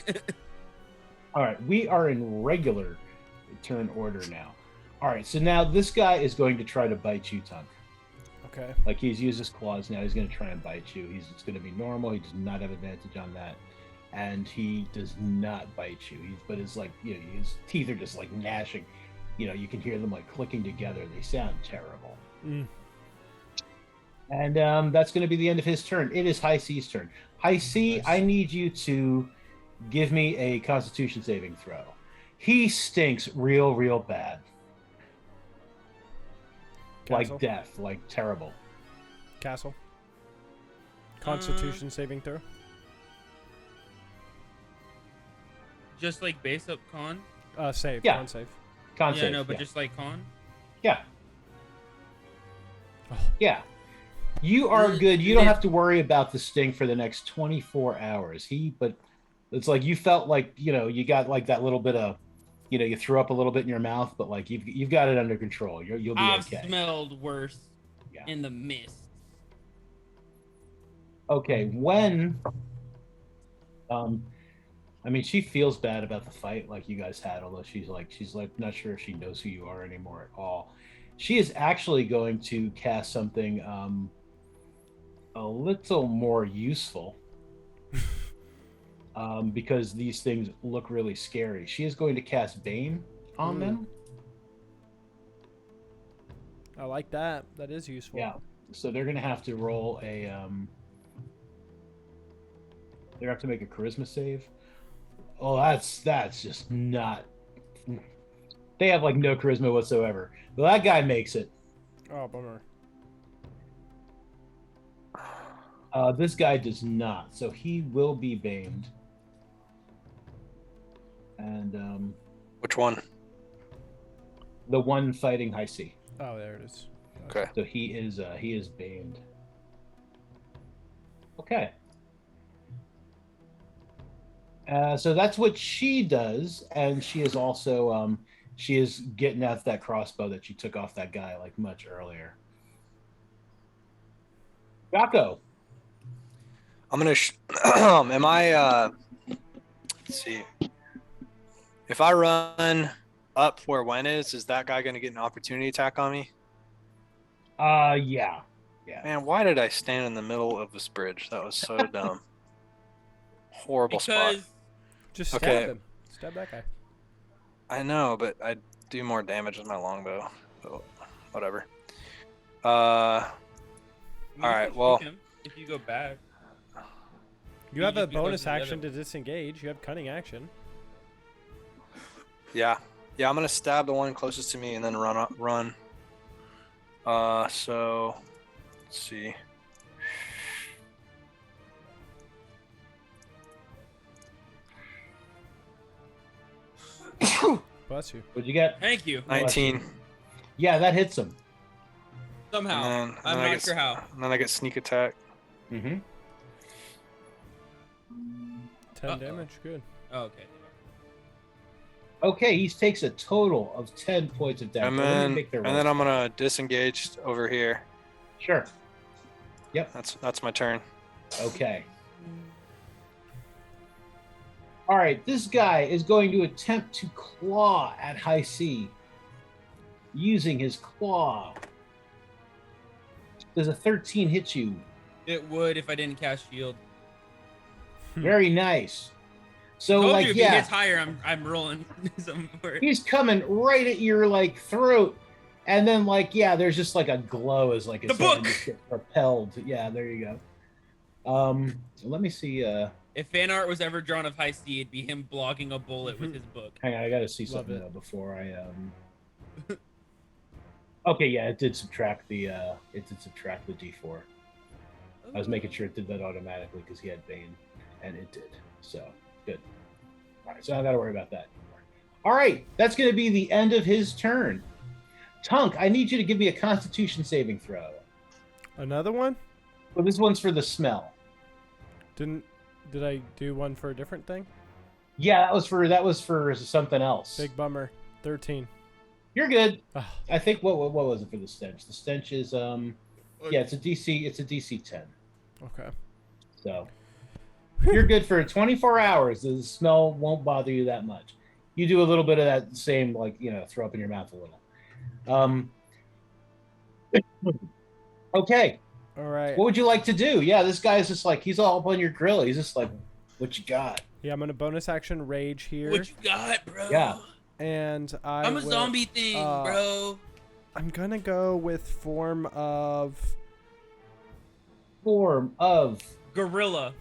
All right, we are in regular turn order now. All right, so now this guy is going to try to bite you, Tunk. Okay. Like he's used his claws, now he's going to try and bite you. It's going to be normal. He does not have advantage on that, and he does not bite you. But it's like, you know, his teeth are just like gnashing. You know, you can hear them like clicking together. They sound terrible. And that's going to be the end of his turn. It is Hisie's turn. Hisie, Nice. I need you to give me a Constitution saving throw. He stinks real bad. Castle. Like death, like terrible. Castle. Constitution saving throw. Just like base up con? Save. Yeah. Con save. Con Yeah, save, no, but yeah. just like con? Yeah. Oh. Yeah. You are good. You don't have to worry about the sting for the next 24 hours. But It's like you felt like, you got like that little bit of, you threw up a little bit in your mouth, but like you've got it under control. You'll be I've okay. smelled worse Yeah. in the mist. Okay, when I mean, she feels bad about the fight like you guys had, although she's like not sure if she knows who you are anymore at all. She is actually going to cast something a little more useful. Because these things look really scary. She is going to cast Bane on them. I like that. That is useful. Yeah. So they're going to have to roll a. They have to make a charisma save. Oh, that's just not. They have like no charisma whatsoever. Well, that guy makes it. Oh, bummer. This guy does not, so he will be baned. And Which one? the one fighting Hisie. Oh, there it is. Okay. So he is baned. Okay. So that's what she does, and she is also she is getting out that crossbow that she took off that guy like much earlier. Jaakko. I'm gonna. Am I? Let's see. If I run up where Wen is that guy gonna get an opportunity attack on me? Yeah. Man, why did I stand in the middle of this bridge? That was so dumb. Horrible spot. Because Just stab Okay. him. Stab that guy. I know, but I do more damage with my longbow. So whatever. All right. Well, if you go back, You have a just be close bonus to the other action to one. disengage. You have cunning action. yeah. I'm gonna stab the one closest to me and then run. So let's see. Bless you. What'd you get? thank you. 19. Yeah, that hits him. Somehow, And then I'm I not get- sure how. And then I get sneak attack. Mm-hmm. 10 Uh-oh. damage. Good. Oh, okay. Okay, he takes a total of 10 points of damage. And Let me then make their and then rolls. I'm gonna disengage over here. Sure. That's my turn. Okay. All right, this guy is going to attempt to claw at Hisie using his claw. Does a 13 hit you? It would if I didn't cast shield. Very nice. So, Told like, you if yeah, he hits higher, I'm rolling something for it. he's coming right at your like throat, and then like, yeah, there's just like a glow as like his The hand book! just gets propelled. Yeah, there you go. Let me see. If fan art was ever drawn of Hisie, it'd be him blocking a bullet with his book. Hang on, I gotta see Love something it. though before I Okay, yeah, it did subtract the D4. I was making sure it did that automatically because he had Bane, and it did. So good. All right, so I don't gotta worry about that anymore. All right, that's gonna be the end of his turn. Tunk, I need you to give me a Constitution saving throw. Another one? Well, this one's for the smell. Did I do one for a different thing? Yeah, that was for something else. Big bummer. 13. You're good. Ah, I think what was it for the stench? The stench is yeah, it's a DC 10. okay. So you're good for 24 hours. The smell won't bother you that much. You do a little bit of that same, like, throw up in your mouth a little. Okay. All right. What would you like to do? Yeah, this guy's just like, he's all up on your grill. He's just like, what you got? Yeah, I'm going to bonus action rage here. What you got, bro? Yeah. And I'm a zombie thing, bro. I'm going to go with form of... Gorilla.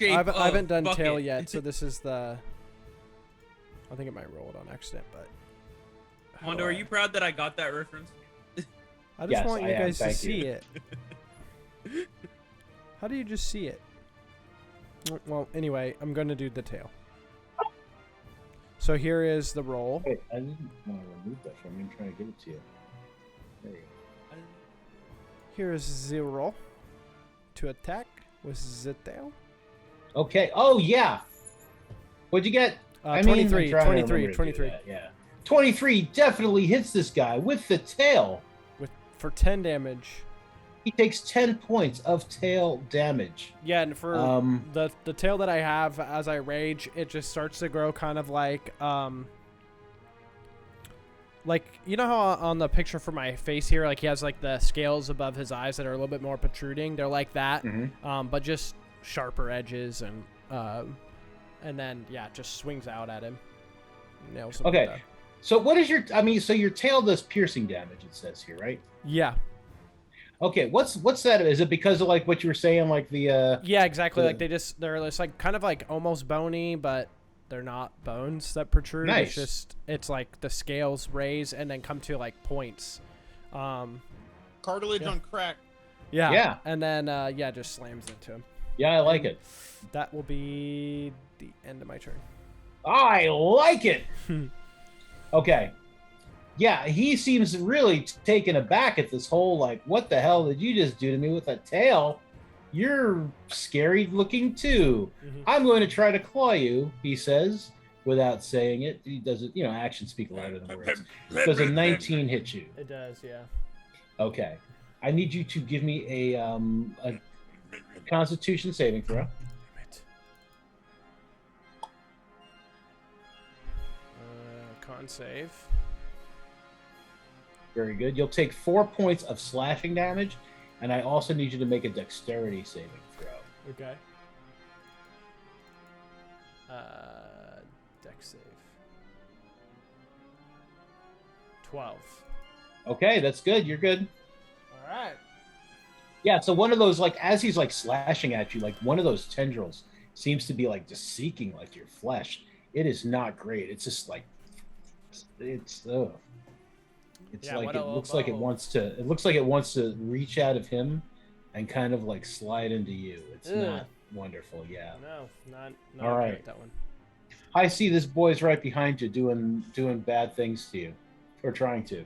I haven't done tail bucket. yet, so this is the... I think it might roll it on accident, but... Mondo, are you proud that I got that reference? I just Yes, want you I am. guys to Thank see you. it. How do you just see it? Well, anyway, I'm going to do the tail. So here is the roll. Wait, I didn't want to remove that from you. I'm trying to give it to you. There you go. Here is the roll to attack with the tail. Okay. Oh yeah. What'd you get? 23, I'm trying to 23, remember to do 23. that, yeah. 23 definitely hits this guy with the tail. For 10 damage. He takes 10 points of tail damage. Yeah, and for the tail that I have as I rage, it just starts to grow kind of like you know how on the picture for my face here, like he has like the scales above his eyes that are a little bit more protruding. They're like that, but just sharper edges and then yeah, it just swings out at him. Nails him. Okay. So what is your? I mean, so your tail does piercing damage. It says here, right? Yeah. Okay. What's that? Is it because of like what you were saying, like the? Yeah, exactly. Like they're just like kind of like almost bony, but they're not bones that protrude. Nice. It's like the scales raise and then come to like points. Cartilage on crack. Yeah. Yeah. And then just slams into him. Yeah, I like it. That will be the end of my turn. I like it. Okay. Yeah, he seems really taken aback at this whole, like, what the hell did you just do to me with a tail? You're scary looking too. I'm going to try to claw you, he says, without saying it. He doesn't, actions speak louder than words. Does a 19 hit you? It does, yeah. Okay. I need you to give me a Constitution saving throw. Con save. Very good. You'll take 4 points of slashing damage, and I also need you to make a dexterity saving throw. Okay. Dex save. 12. Okay, that's good. You're good. All right. Yeah, so one of those, like, as he's, like, slashing at you, like, one of those tendrils seems to be, like, just seeking, like, your flesh. It is not great. It's just, like, it's like it looks like it wants to reach out of him and kind of, like, slide into you. It's not wonderful, yeah. No, not all right. good, that one. I see this boy's right behind you doing bad things to you, or trying to.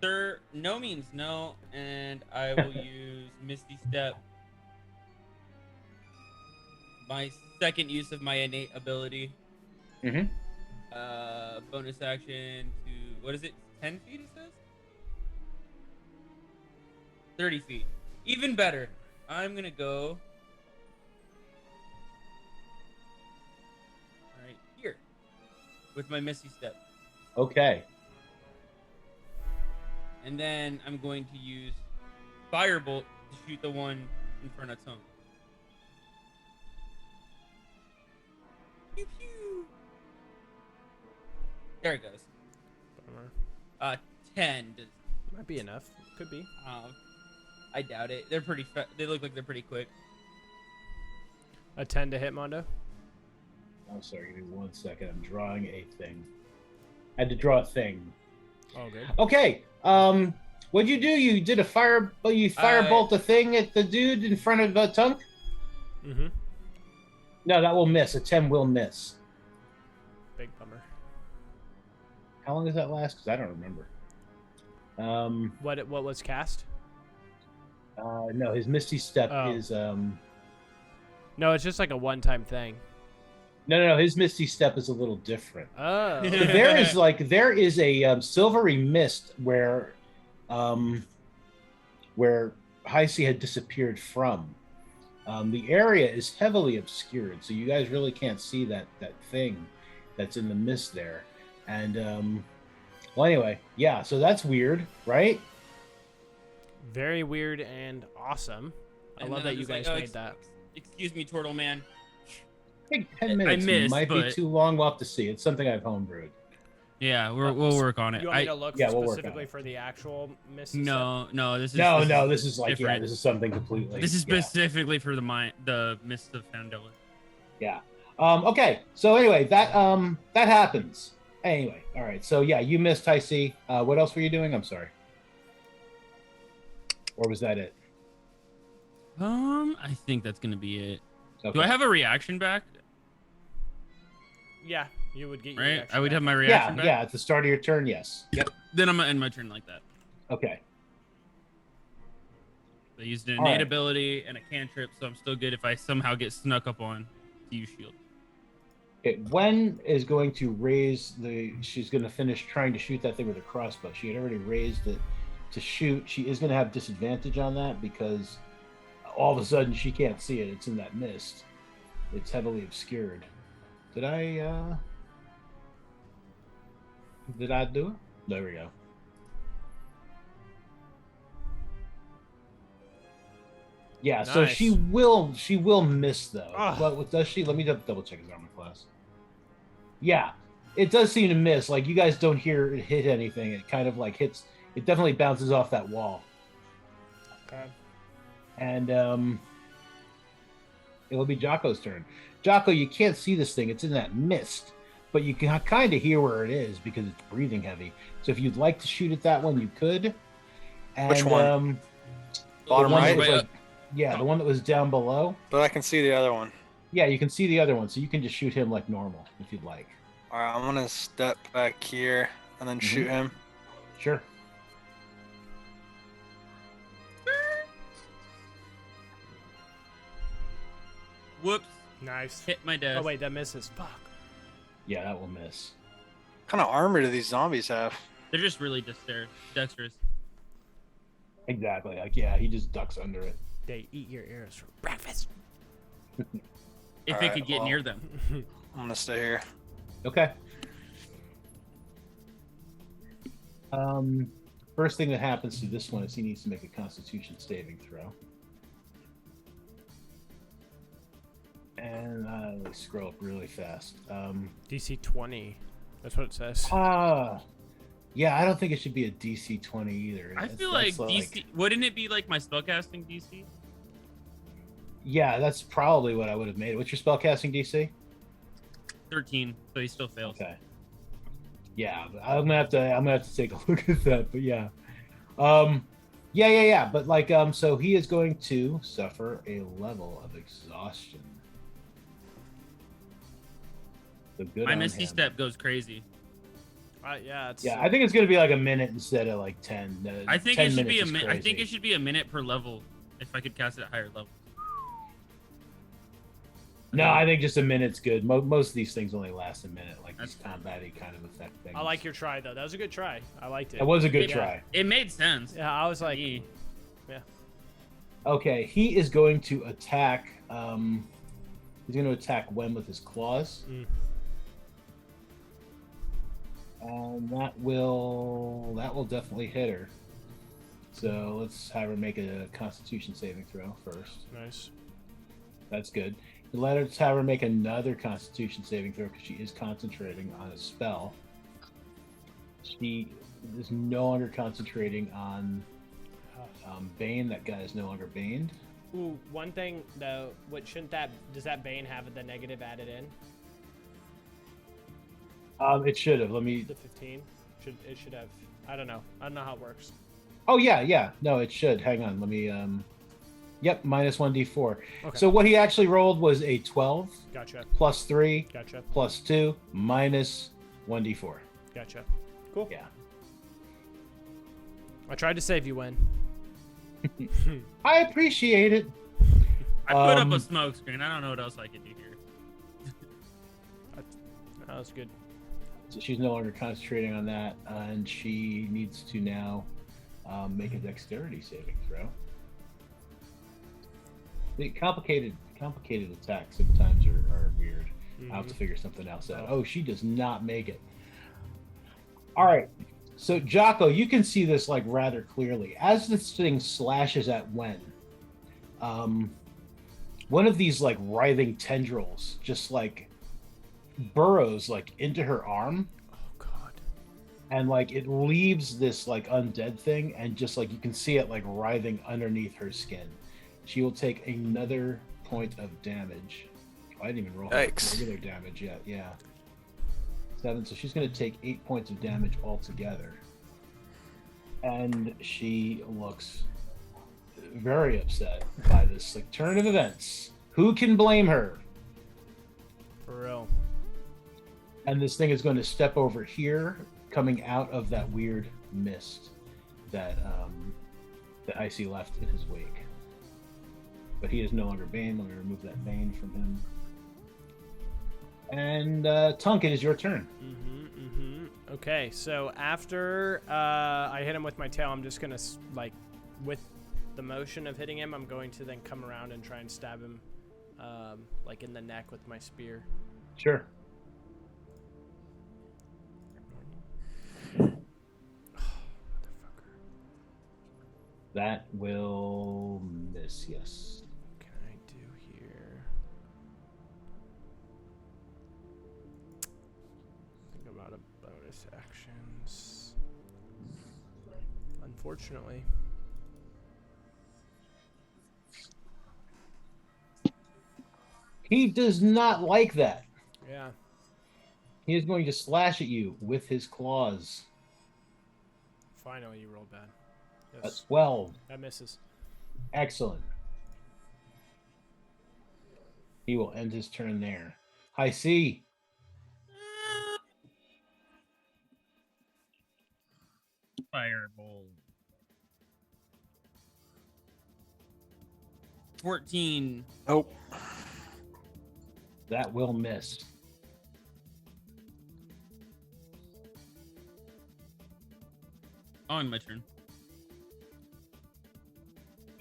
Sir, no means no, and I will use Misty Step. My second use of my innate ability. Bonus action to, what is it? 10 feet, it says? 30 feet. Even better. I'm going to go right here with my Misty Step. Okay. And then I'm going to use Firebolt to shoot the one in front of Tongue. Pew pew. There it goes. 10. Might be enough. Could be. I doubt it. They're pretty. They look like they're pretty quick. A 10 to hit, Mondo. I'm sorry. Give me 1 second. I'm drawing a thing. I had to draw a thing. Oh, good. Okay. What'd you do? You did a firebolt a thing at the dude in front of Tunk? Mm-hmm. No, that will miss. A 10 will miss. Big bummer. How long does that last? Because I don't remember. What was cast? No, his Misty Step is No, it's just like a one-time thing. No. His Misty Step is a little different. Oh. So there is a silvery mist where Hisie had disappeared from. The area is heavily obscured, so you guys really can't see that thing that's in the mist there. And well, anyway, yeah. So that's weird, right? Very weird and awesome. I love that you guys made that. Excuse me, Tortle Man. I think 10 minutes might be too long. We'll have to see. It's something I've homebrewed. Yeah, we'll work on it. You want me to look we'll specifically for the actual Misty No, this is this is like different. this is something completely. This is specifically for the Mist of Phandelver. Yeah. Okay. So anyway, that happens. Anyway, all right. So yeah, you missed Hisie. What else were you doing? I'm sorry. Or was that it? I think that's gonna be it. Okay. Do I have a reaction back? Yeah, you would get your Right? reaction I would back. have my reaction back. Yeah, at the start of your turn, yes. Yep. Then I'm gonna end my turn like that. Okay. I used an All innate right. ability and a cantrip, so I'm still good if I somehow get snuck up on to use shield. Okay, Gwen is going to raise the. She's going to finish trying to shoot that thing with a crossbow. She had already raised it to shoot. She is going to have disadvantage on that because all of a sudden she can't see it. It's in that mist. It's heavily obscured. Did I do it? There we go. Yeah, so Nice. she will miss though. Ugh. But does she? Let me double check his armor class. Yeah, it does seem to miss. Like you guys don't hear it hit anything. It kind of like hits. It definitely bounces off that wall. Okay. And it'll be Jaakko's turn. Jaakko, you can't see this thing. It's in that mist, but you can kind of hear where it is because it's breathing heavy. So if you'd like to shoot at that one, you could. And, Which one? The Bottom one that right? was, Right like, yeah, the one that was down below. But I can see the other one. Yeah, you can see the other one, so you can just shoot him like normal if you'd like. All right, I'm gonna step back here and then shoot him. Sure. Whoops! Nice. Hit my desk. Oh wait, that misses. Fuck. Yeah, that will miss. What kind of armor do these zombies have? They're just really dexterous. Exactly. Like, yeah, he just ducks under it. They eat your ears for breakfast. If it Alright, could get well. near them. I'm gonna stay here. Okay. First thing that happens to this one is he needs to make a Constitution saving throw. And let me scroll up really fast. DC 20. That's what it says. Yeah, I don't think it should be a DC 20 either. I That's- feel like that's DC. Wouldn't it be like my spellcasting DC? Yeah, that's probably what I would have made it. What's your spellcasting DC? 13, so he still fails. Okay. Yeah, but I'm gonna have to take a look at that. But yeah, yeah. But like, so he is going to suffer a level of exhaustion. So good My on Misty him. Step goes crazy. Yeah, it's Yeah, I think it's gonna be like a minute instead of like 10. I think 10 it should be minutes a is minute. I think crazy. it should be a minute per level if I could cast it at higher levels. No, I think just a minute's good. Most of these things only last a minute, like these That's- combat-y kind of effect things. I like your try though. That was a good try. I liked it. It was a good Yeah. try. It made sense. Yeah, I was like, Me. Okay, he is going to attack. He's going to attack Wen with his claws. Mm. That will definitely hit her. So let's have her make a Constitution saving throw first. nice. That's good. Let's have her make another Constitution saving throw because she is concentrating on a spell. She is no longer concentrating on Bane. That guy is no longer baned. Ooh, one thing though, does that Bane have the negative added in? It should have. Let me. The 15? It should have. I don't know how it works. Oh yeah. No, it should. Hang on. Let me. Yep, minus 1d4. Okay. So what he actually rolled was a 12 Gotcha. plus 3 Gotcha. plus 2 minus 1d4. Gotcha. Cool. Yeah. I tried to save you, Wen. I appreciate it. I put up Um, a smoke screen. I don't know what else I could do here. That was good. So she's no longer concentrating on that, and she needs to now make a dexterity saving throw. The complicated attacks sometimes are weird. I'll have to figure something else out. Oh, she does not make it. All right. So, Jaakko, you can see this like rather clearly. As this thing slashes at Wen, one of these like writhing tendrils just like burrows like into her arm, Oh god. and like it leaves this like undead thing, and just like you can see it like writhing underneath her skin. She will take another point of damage. I didn't even roll her Yikes. regular damage yet. Yeah. 7. So she's going to take 8 points of damage altogether. And she looks very upset by this like turn of events. Who can blame her? For real. And this thing is going to step over here, coming out of that weird mist that that Hisie left in his wake. But he is no longer bane. Let me remove that bane from him. And Tunk, it is your turn. Okay, so after I hit him with my tail, I'm just gonna like, with the motion of hitting him, I'm going to then come around and try and stab him, like in the neck with my spear. Sure. That will miss, yes. What can I do here? Think about a bonus actions. Unfortunately. He does not like that. Yeah. He is going to slash at you with his claws. Finally, you rolled bad. A Yes. 12. That misses. Excellent. He will end his turn there. Hisie. Fireball. 14. Nope. That will miss. On my turn.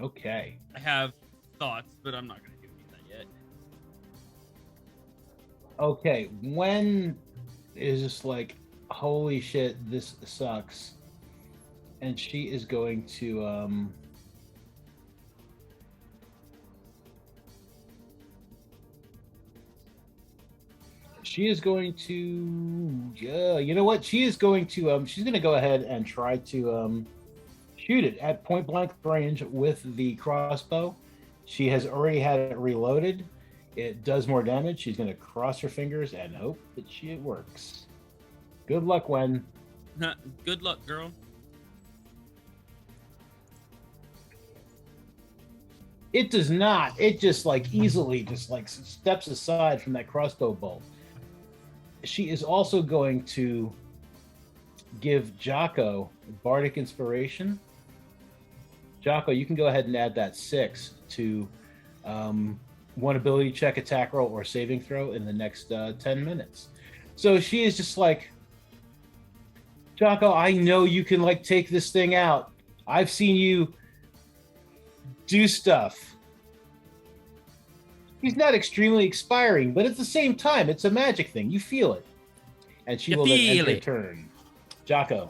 Okay. I have thoughts, but I'm not going to do any of that yet. Okay. When is just like, holy shit, this sucks. And she is going to you know what? She is going to she's going to go ahead and try to shoot it at point blank range with the crossbow. She has already had it reloaded. It does more damage. She's going to cross her fingers and hope that it works. Good luck, Wen. Good luck, girl. It does not. It just like easily just like steps aside from that crossbow bolt. She is also going to give Jaakko Bardic Inspiration. Jaakko, you can go ahead and add that 6 to one ability check, attack roll, or saving throw in the next 10 minutes. So she is just like, Jaakko, I know you can like take this thing out. I've seen you do stuff. He's not extremely expiring, but at the same time, it's a magic thing. You feel it. And she will then end her turn. Jaakko.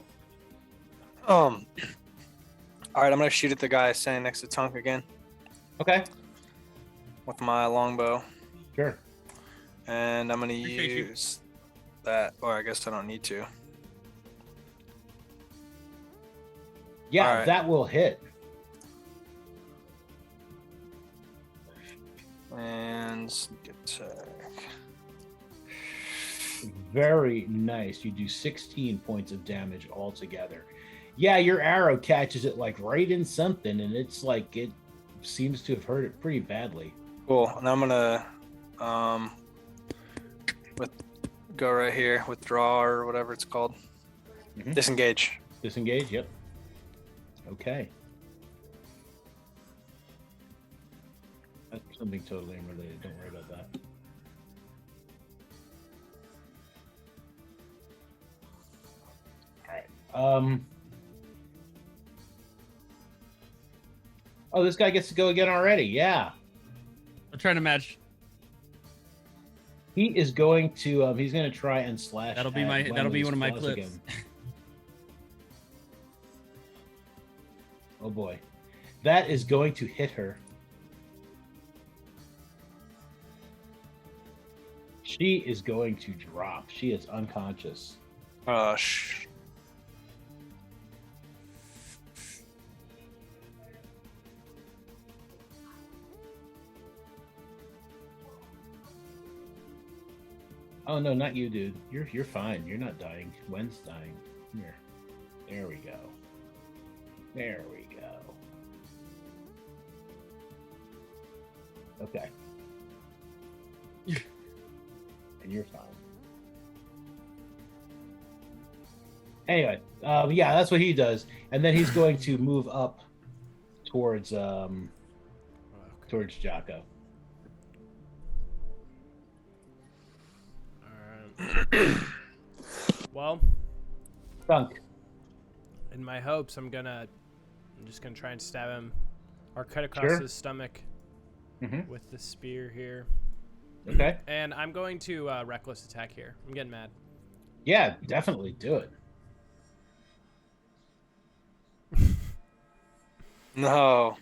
All right, I'm gonna shoot at the guy standing next to Tunk again Okay. with my longbow, Sure. and I'm gonna Appreciate you. use that. Or I guess I don't need to. Yeah, All right. that will hit. And sneak attack. Very nice. You do 16 points of damage altogether. Yeah, your arrow catches it like right in something, and it's like it seems to have hurt it pretty badly. Cool. And I'm gonna go right here, withdraw or whatever it's called. Mhm. Disengage. Disengage, yep. Okay. That's something totally unrelated. Don't worry about that. All right. Oh, this guy gets to go again already. Yeah. I'm trying to match. He is going to he's going to try and slash. That'll be at my. Gwen That'll with be his one of my claws clips. again. Oh boy. That is going to hit her. She is going to drop. She is unconscious. Shh. Oh no, not you, dude. You're fine. You're not dying. Wen's dying. Here. There we go. There we go. Okay. And you're fine. Anyway, yeah, that's what he does. And then he's going to move up towards Jaakko. Alright. Well, Thunk. in my hopes, I'm just gonna try and stab him or cut across Sure. his stomach Mhm. with the spear here. Okay. And I'm going to reckless attack here. I'm getting mad. Yeah, definitely do it. No.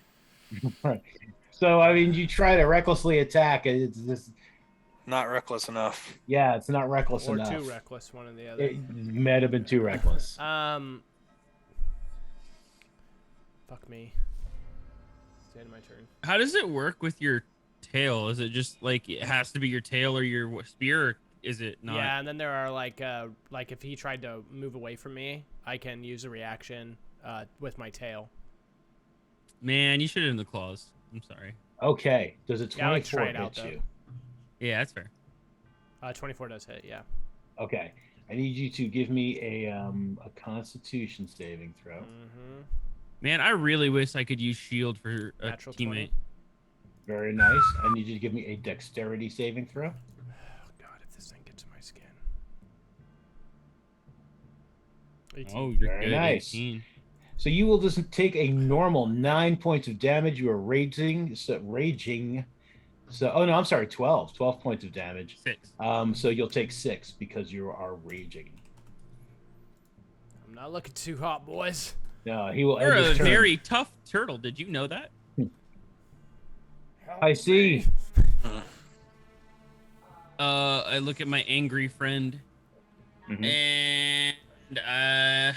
So I mean, you try to recklessly attack, and it's just Not reckless enough. yeah, it's not reckless Or enough. too reckless, one or the other. It might have been too reckless. Fuck me. It's the end of my turn. How does it work with your tail? Is it just like it has to be your tail or your spear? Or is it not? Yeah, and then there are like if he tried to move away from me, I can use a reaction with my tail. Man, you should have done the claws. I'm sorry. Okay. Does a Yeah, I like to 24 try hit it out, though. you? Yeah, that's fair. 24 does hit, yeah. Okay. I need you to give me a Constitution saving throw. Mm-hmm. Man, I really wish I could use shield for a Natural teammate. 20. Very nice. I need you to give me a Dexterity saving throw. Oh, God, if this thing gets in my skin. 18. Oh, you're Very good. nice. 18. So you will just take a normal 9 points of damage. You are raging. So, oh no, I'm sorry, 12. 12 points of damage. 6. So you'll take 6 because you are raging. I'm not looking too hot, boys. No, he will You're end a his turn. very tough turtle. Did you know that? I see. I look at my angry friend, Mhm. and I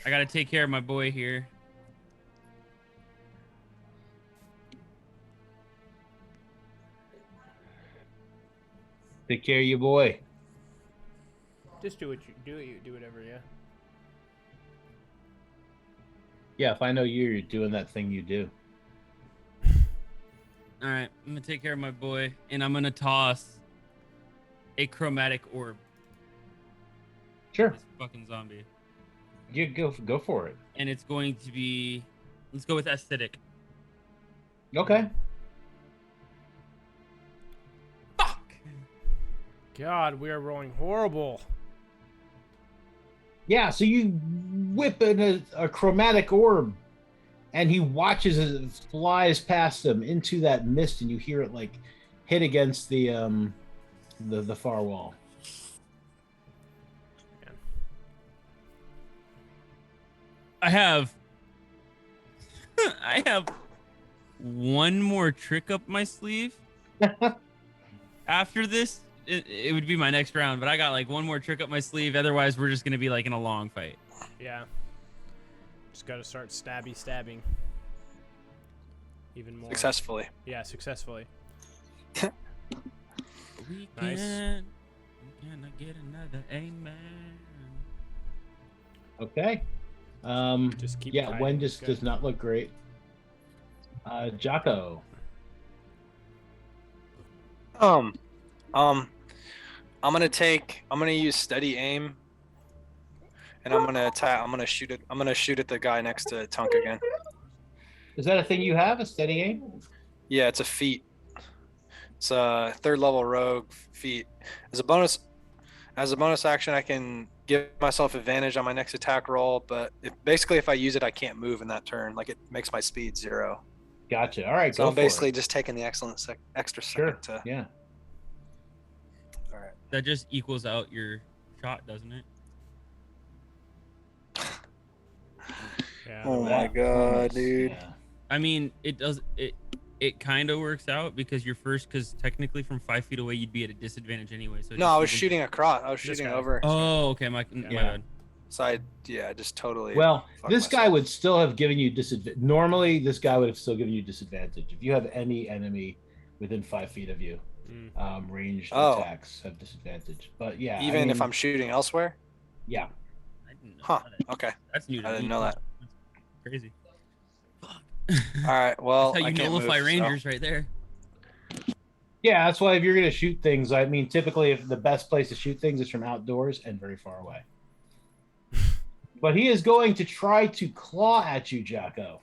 gotta take care of my boy here. Take care of your boy. Just do whatever, yeah. Yeah, if I know you, you're doing that thing you do. All right, I'm gonna take care of my boy, and I'm gonna toss a chromatic orb. Sure. This fucking zombie, You go for it. and it's going to be. Let's go with aesthetic. Okay. Fuck. God, we are rolling horrible. Yeah, so you whip in a chromatic orb, and he watches as it flies past him into that mist, and you hear it like hit against the far wall. I have one more trick up my sleeve. After this, it would be my next round, but I got like one more trick up my sleeve. Otherwise, we're just gonna be like in a long fight. Yeah. Just gotta start stabbing. Even more. Successfully. Yeah, successfully. We Nice. can get another amen. Okay. Just keep Yeah, hiding, Wen it's just good. does not look great. Jaakko. I'm gonna use steady aim, and I'm gonna attack. I'm gonna shoot at the guy next to Tunk again. Is that a thing you have? A steady aim? Yeah, it's a feat. It's a 3rd level rogue feat. As a bonus action, I can give myself advantage on my next attack roll. But if I use it, I can't move in that turn. Like it makes my speed 0. Gotcha. All right, So go I'm for basically it. just taking the extra Sure. second to. Yeah. All right. That just equals out your shot, doesn't it? Yeah, Oh the my red- god, dude. Yeah. I mean, it does. It kind of works out because because technically from 5 feet away you'd be at a disadvantage anyway. So it No, just I was evens- shooting across. I was This shooting guy. over. Oh, okay. My Yeah. bad. So I just totally. Well, fuck this guy myself. would still have given you disadvantage. Normally, this guy would have still given you disadvantage. If you have any enemy within 5 feet of you, Mm. ranged Oh. attacks have disadvantage. But yeah, Even if I'm shooting elsewhere. yeah, I didn't know Huh. that. Okay. That's new to I me. didn't know that. That's crazy. Fuck. All right. Well, That's how I you can't nullify move, so- rangers right there. yeah. That's why if you're gonna shoot things, I mean, typically, if the best place to shoot things is from outdoors and very far away. But he is going to try to claw at you, Jaakko.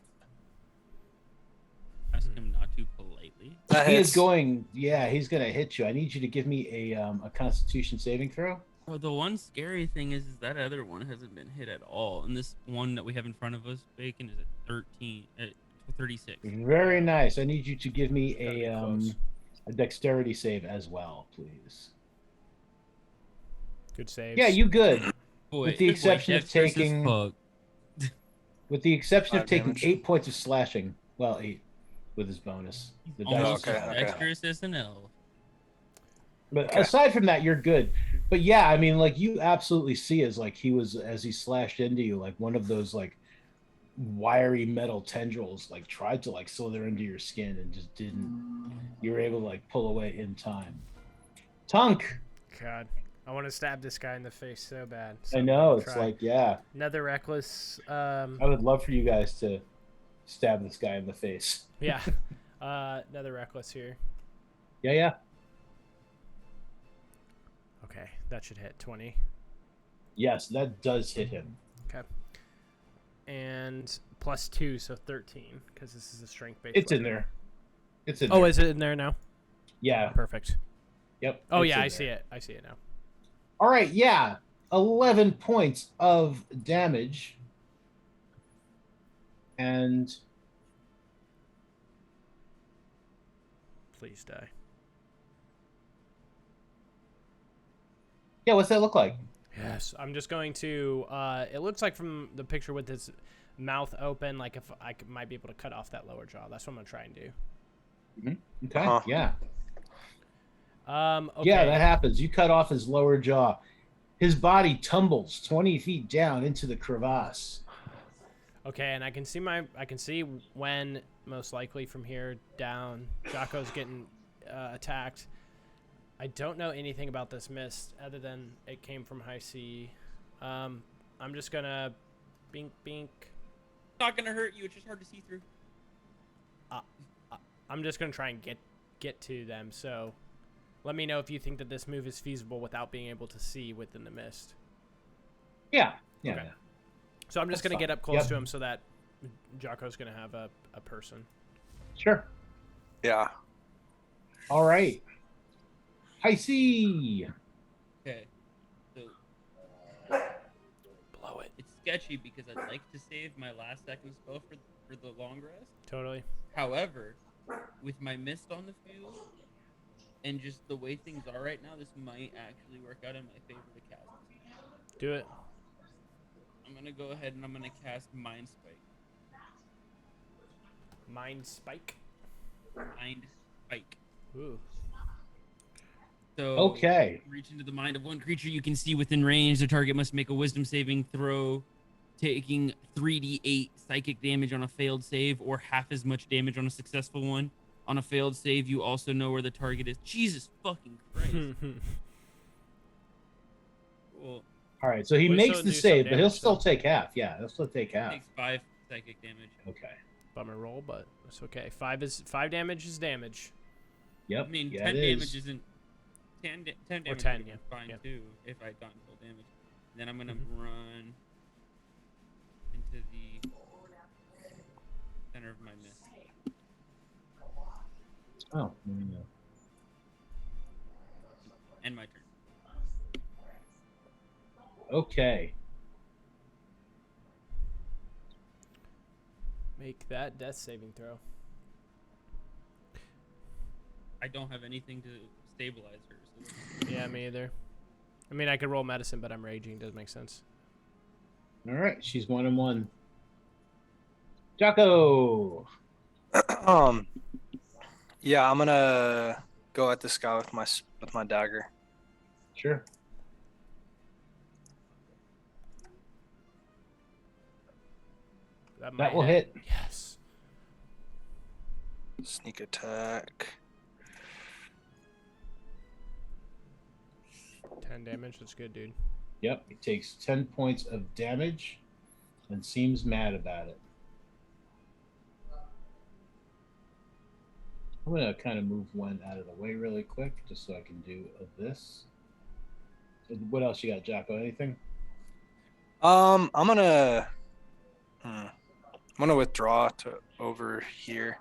Ask him not to politely. That He hits. is going. Yeah, he's going to hit you. I need you to give me a Constitution saving throw. Oh, the one scary thing is that other one hasn't been hit at all, and this one that we have in front of us, Bacon, is at 36. Very nice. I need you to give me Gotta be close. a dexterity save as well, please. Good saves. Yeah, you good. Boy, With the exception of dexterous as taking- fuck. With the exception of 5 taking damage. 8 points of slashing. Well, 8 with his bonus. The dice Almost is okay, as fine. dexterous as an elf. But Okay. aside from that, you're good. But yeah, I mean, like you absolutely see as like he was as he slashed into you, like one of those like wiry metal tendrils like tried to like slither into your skin and just didn't. You were able to like pull away in time. Tunk, God, I want to stab this guy in the face so bad. I So I'm know gonna it's try. like yeah. Another reckless. I would love for you guys to stab this guy in the face. Yeah. Another reckless here. Yeah. Okay, that should hit 20. Yes, that does hit him. Okay. And +2, so 13, because this is a strength-based. It's in weapon. there. It's in Oh, there. is it in there now? Yeah. Perfect. Yep. Oh it's yeah, in I there. see it. I see it now. All right, yeah. 11 points of damage. And Please die. yeah, what's that look like? Yes, I'm just going to. It looks like from the picture with his mouth open, like if I might be able to cut off that lower jaw. That's what I'm gonna try and do. Okay. Huh. Yeah. Okay. Yeah, that happens. You cut off his lower jaw. His body tumbles 20 feet down into the crevasse. Okay, and I can see when most likely from here down Jaakko's getting attacked. I don't know anything about this mist other than it came from Hisie. I'm just gonna bink. Not gonna hurt you. It's just hard to see through. I'm just gonna try and get to them. So let me know if you think that this move is feasible without being able to see within the mist. Yeah. Yeah. Okay. So I'm just That's gonna get fine. up close Yep. to him so that Jaakko's gonna have a person. Sure. Yeah. All right. Hisie. Okay. So Blow it. it's sketchy because I'd like to save my last second spell for the long rest. Totally. However, with my mist on the field and just the way things are right now, this might actually work out in my favor to cast. Do it. I'm gonna go ahead and I'm gonna cast Mind Spike. Mind spike. Mind Spike. Ooh. So Okay. reach into the mind of one creature you can see within range. The target must make a Wisdom saving throw, taking 3d8 psychic damage on a failed save, or half as much damage on a successful one. On a failed save, you also know where the target is. Jesus fucking Christ! Cool. All right. So he We'll makes still the do some save, but he'll damage, still though. take half. Yeah, he'll still take half. Takes 5 psychic damage. Okay. Bummer roll, but it's okay. 5 damage is damage. Yep. I mean, yeah, 10 it damage is. isn't 10 damage. Or would 10, have been yeah. fine Yeah. too if I'd gotten full damage. Then I'm gonna Mhm. run into the center of my mist. Oh. No. End my turn. Okay. Make that death saving throw. I don't have anything to stabilize her. So Yeah, me either. I mean, I could roll medicine, but I'm raging. Does make sense. All right. She's 1-1. Jaakko. Yeah, I'm gonna go at this guy with my dagger. Sure. That That will hit. Yes. Sneak attack. 10 damage. That's good, dude. Yep. He takes 10 points of damage and seems mad about it. I'm going to kind of move one out of the way really quick just so I can do this. What else you got, Jaakko? Anything? I'm gonna. I'm gonna withdraw to over here,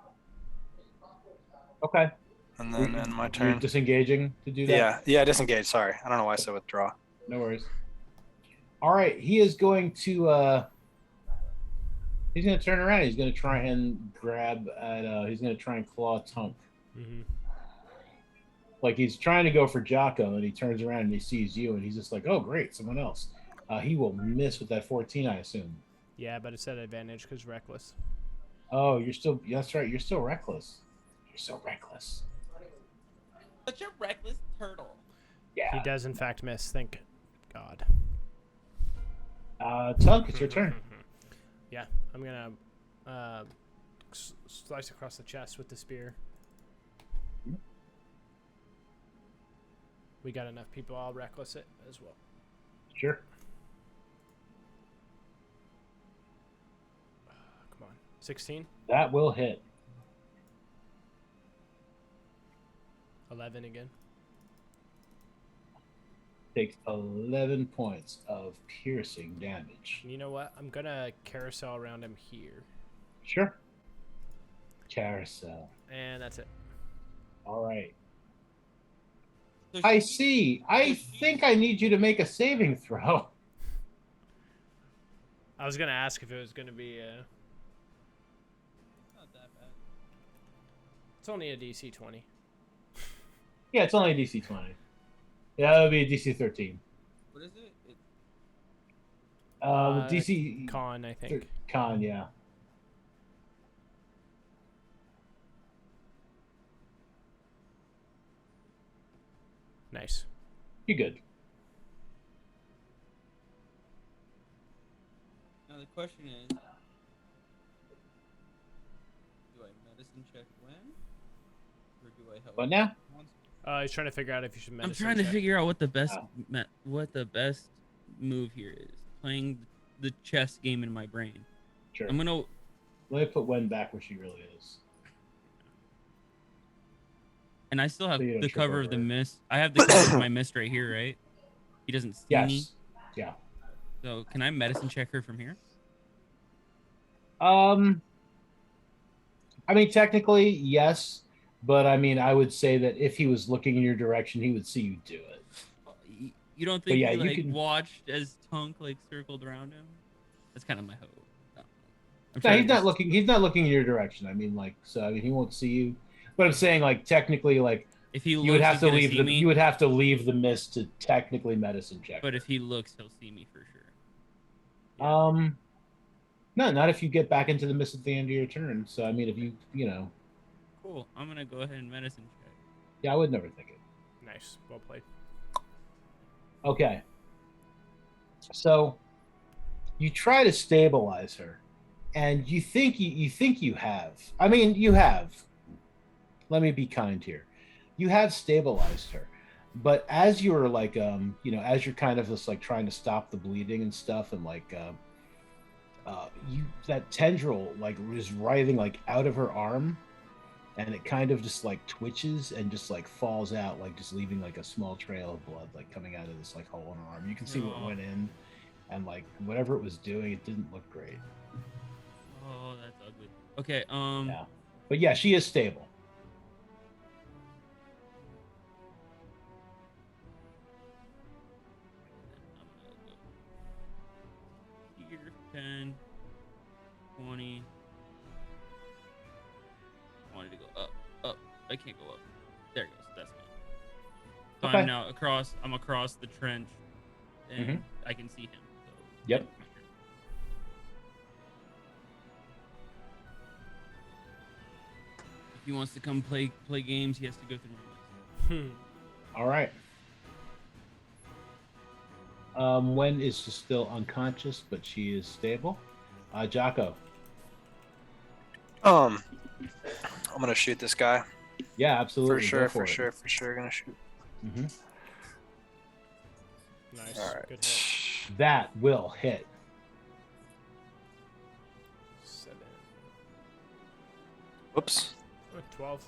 Okay. and then end my You're turn. disengaging to do that? Yeah, disengage. Sorry, I don't know why I said withdraw. No worries. All right, he is going to he's going to turn around. He's going to try and grab at he's going to try and claw Tunk. Mm-hmm. Like he's trying to go for Jaakko, and he turns around and he sees you, and he's just like, "Oh, great, someone else." He will miss with that 14, I assume. Yeah, but it's at advantage because reckless. Oh, you're still. That's right. You're still reckless. You're so reckless. Such a reckless turtle. Yeah. He does in fact miss. Thank God. Tunk, it's your turn. Yeah, I'm gonna slice across the chest with the spear. We got enough people. I'll reckless it as well. Sure. Come on, 16, That will hit. 11 again. Takes 11 points of piercing damage. You know what? I'm gonna carousel around him here, Sure. Carousel. and that's it. All right. So I see. I think I need you to make a saving throw. I was gonna ask if it was gonna be. Not that bad. It's only a DC 20. Yeah, it's only a DC 20. Yeah, that would be a DC 13. What is it? DC Con, I think. Con, yeah. Nice. You're good. Now the question is, do I medicine check when, or do I help? What now? once? He's trying to figure out if you should I'm medicine trying to check. figure out what the best move here is. Playing the chess game in my brain. Sure. I'm gonna. Let me put Wen back where she really is. And I still have So you don't the trip cover of over the it. mist. I have the cover of my mist right here, right? He doesn't see me. Yes. Yeah. So can I medicine check her from here? I mean, technically, yes. But I mean, I would say that if he was looking in your direction, he would see you do it. You don't think yeah, he you like can- watched as Tunk like circled around him? That's kind of my hope. I'm No, trying he's to not just- looking. He's not looking in your direction. I mean, like, so I mean, he won't see you. But I'm saying, like, technically, like, If he you would looks, have he's to gonna leave see the me. you would have to leave the mist to technically medicine check. But if he looks, he'll see me for sure. No, not if you get back into the mist at the end of your turn. So I mean, if you know, Cool. I'm gonna go ahead and medicine check. yeah, I would never think it. Nice. Well played. Okay. So you try to stabilize her, and you think you have. I mean, you have. Let me be kind here. You have stabilized her, but as you're like, as you're kind of just like trying to stop the bleeding and stuff, and like, that tendril like is writhing like out of her arm, and it kind of just like twitches and just like falls out, like just leaving like a small trail of blood like coming out of this like hole in her arm. You can see what No. went in, and like whatever it was doing, it didn't look great. Oh, that's ugly. Okay. Yeah, but yeah, she is stable. I'm gonna go here. 10, 20. I wanted to go up. I can't go up. There it goes. That's fine. So Okay. I'm now across. I'm across the trench, and Mhm. I can see him. So Yep. If he wants to come play games, he has to go through my list. All right. Wen is still unconscious, but she is stable. Jaakko. I'm gonna shoot this guy Yeah, absolutely. Go for it. sure. Gonna shoot. Mhm. Nice. All right. Good hit. That will hit. 7. Whoops. 12.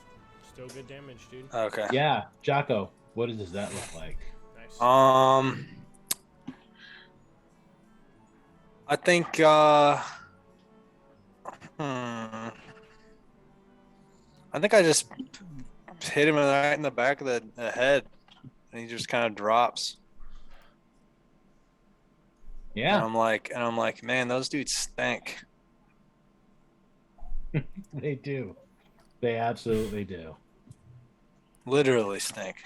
Still good damage, dude. Okay. Yeah, Jaakko. What does that look like? Nice. I think I think I just hit him right in the back of the head, and he just kind of drops. Yeah. And I'm like, man, those dudes stink. They do. They absolutely do. Literally stink.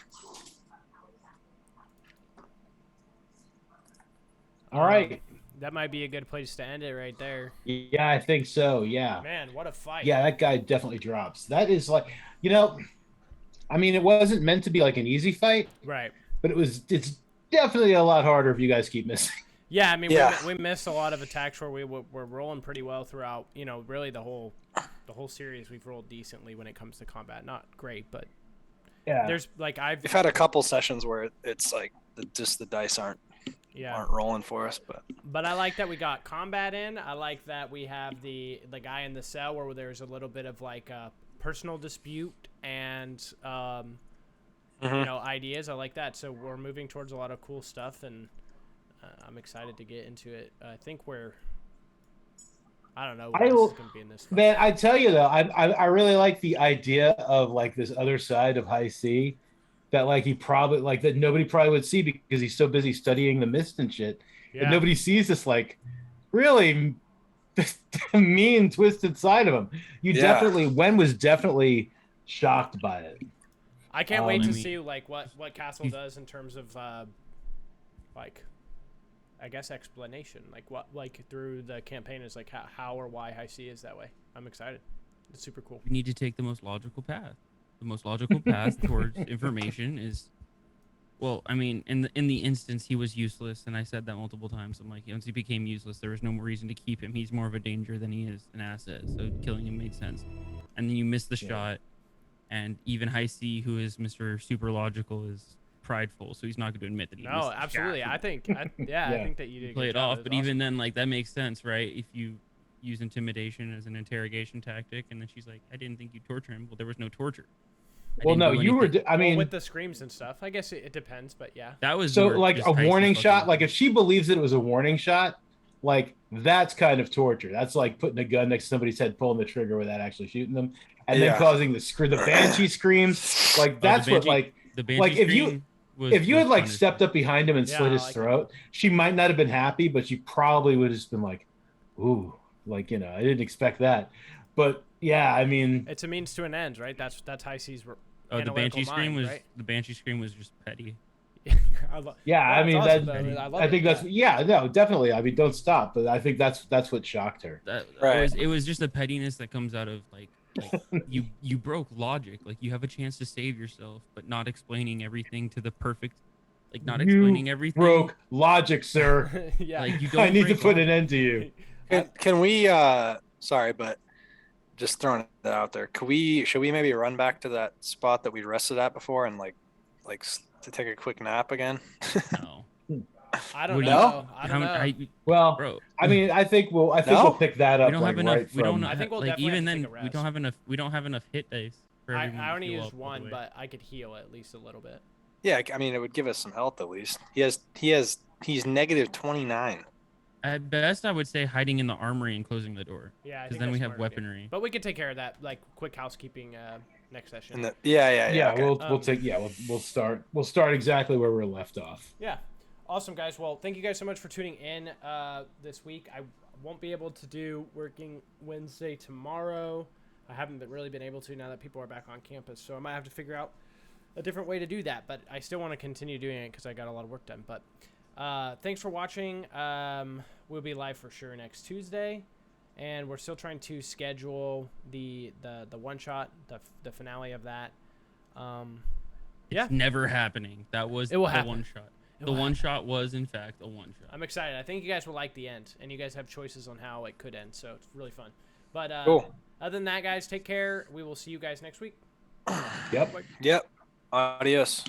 All right. That might be a good place to end it right there. Yeah, I think so. Yeah. Man, what a fight. Yeah, that guy definitely drops. That is like, you know, I mean, it wasn't meant to be like an easy fight, Right. but it's definitely a lot harder if you guys keep missing. Yeah, I mean, Yeah. we missed a lot of attacks where we were rolling pretty well throughout, you know, really the whole series. We've rolled decently when it comes to combat. Not great, but Yeah. there's like We've had a couple sessions where it's like just the dice aren't yeah. rolling for us, But I like that we got combat in. I like that we have the guy in the cell where there's a little bit of like a personal dispute and you know, ideas. I like that. So we're moving towards a lot of cool stuff, and I'm excited to get into it. I think I don't know what else is going to be in this fight. Man, I tell you though, I really like the idea of like this other side of Hisie that like he probably like that nobody probably would see because he's so busy studying the mist and shit. Yeah. And nobody sees this like really mean, twisted side of him. Wen was definitely shocked by it. I can't wait to see like what Castle does in terms of like I guess explanation, like what like through the campaign is like how or why Hisie is that way. I'm excited. It's super cool. We need to take the most logical path. The most logical path towards information is, well, I mean, in the instance he was useless, and I said that multiple times. I'm like, once he became useless, there was no more reason to keep him. He's more of a danger than he is an asset. So killing him made sense. And then you miss the shot, and even Hisie, who is Mr. Super Logical, is prideful, so he's not going to admit that he missed No, the absolutely. shot. I think I think that you did a Play good it job. off, That's but awesome. even then, like that makes sense, right? If you use intimidation as an interrogation tactic, and then she's like, "I didn't think you'd torture him." Well, there was no torture. Well, no, you were. I mean, with the screams and stuff. I guess it depends, but yeah. That was so more like just a Hisie's warning fucking- shot. Like if she believes that it was a warning shot, like that's kind of torture. That's like putting a gun next to somebody's head, pulling the trigger without actually shooting them, and then causing the banshee screams. Like that's the banshee, what like the banshee like if you. scream was, If you had like punishment. stepped up behind him and Yeah, slit I his like throat, she might not have been happy, but she probably would have just been like, "Ooh, like you know, I didn't expect that." But yeah, I mean, It's a means to an end, right? That's Hisie's the banshee scream was right? the banshee scream was just petty. yeah, I mean awesome, that. though. I think that's no, definitely. I mean, don't stop. But I think that's what shocked her. Right. It was just a pettiness that comes out of like you broke logic. Like you have a chance to save yourself, but not explaining everything to the perfect, like not explaining everything. Broke logic, sir. Yeah. Like you don't. I need to break put logic. an end to you. Can we sorry, but just throwing it out there. Should we maybe run back to that spot that we rested at before and like to take a quick nap again? No. I don't Well, know. I don't know. Well, Bro, I mean, I think we'll pick that up. we don't have enough. Right We don't. from- I think we'll like definitely even have to then take a we don't rest. have enough. We don't have enough hit dice. For everyone to I only heal used up all the one, way. but I could heal at least a little bit. Yeah, I mean it would give us some health at least. He's negative 29. At best, I would say hiding in the armory and closing the door. Yeah, Because then we have weaponry. But we could take care of that, like quick housekeeping next session. Yeah. Okay. We'll start exactly where we're left off. Yeah. Awesome, guys. Well, thank you guys so much for tuning in this week. I won't be able to do Working Wednesday tomorrow. I haven't really been able to now that people are back on campus, so I might have to figure out a different way to do that. But I still want to continue doing it because I got a lot of work done. But thanks for watching. We'll be live for sure next Tuesday, and we're still trying to schedule the one shot, the finale of that. Yeah, It's never happening. That was It will the happen. one shot. It The will one shot was in fact a one shot. I'm excited. I think you guys will like the end, and you guys have choices on how it could end, so it's really fun. But Cool. Other than that, guys, take care. We will see you guys next week. Yep. Yep. Adios.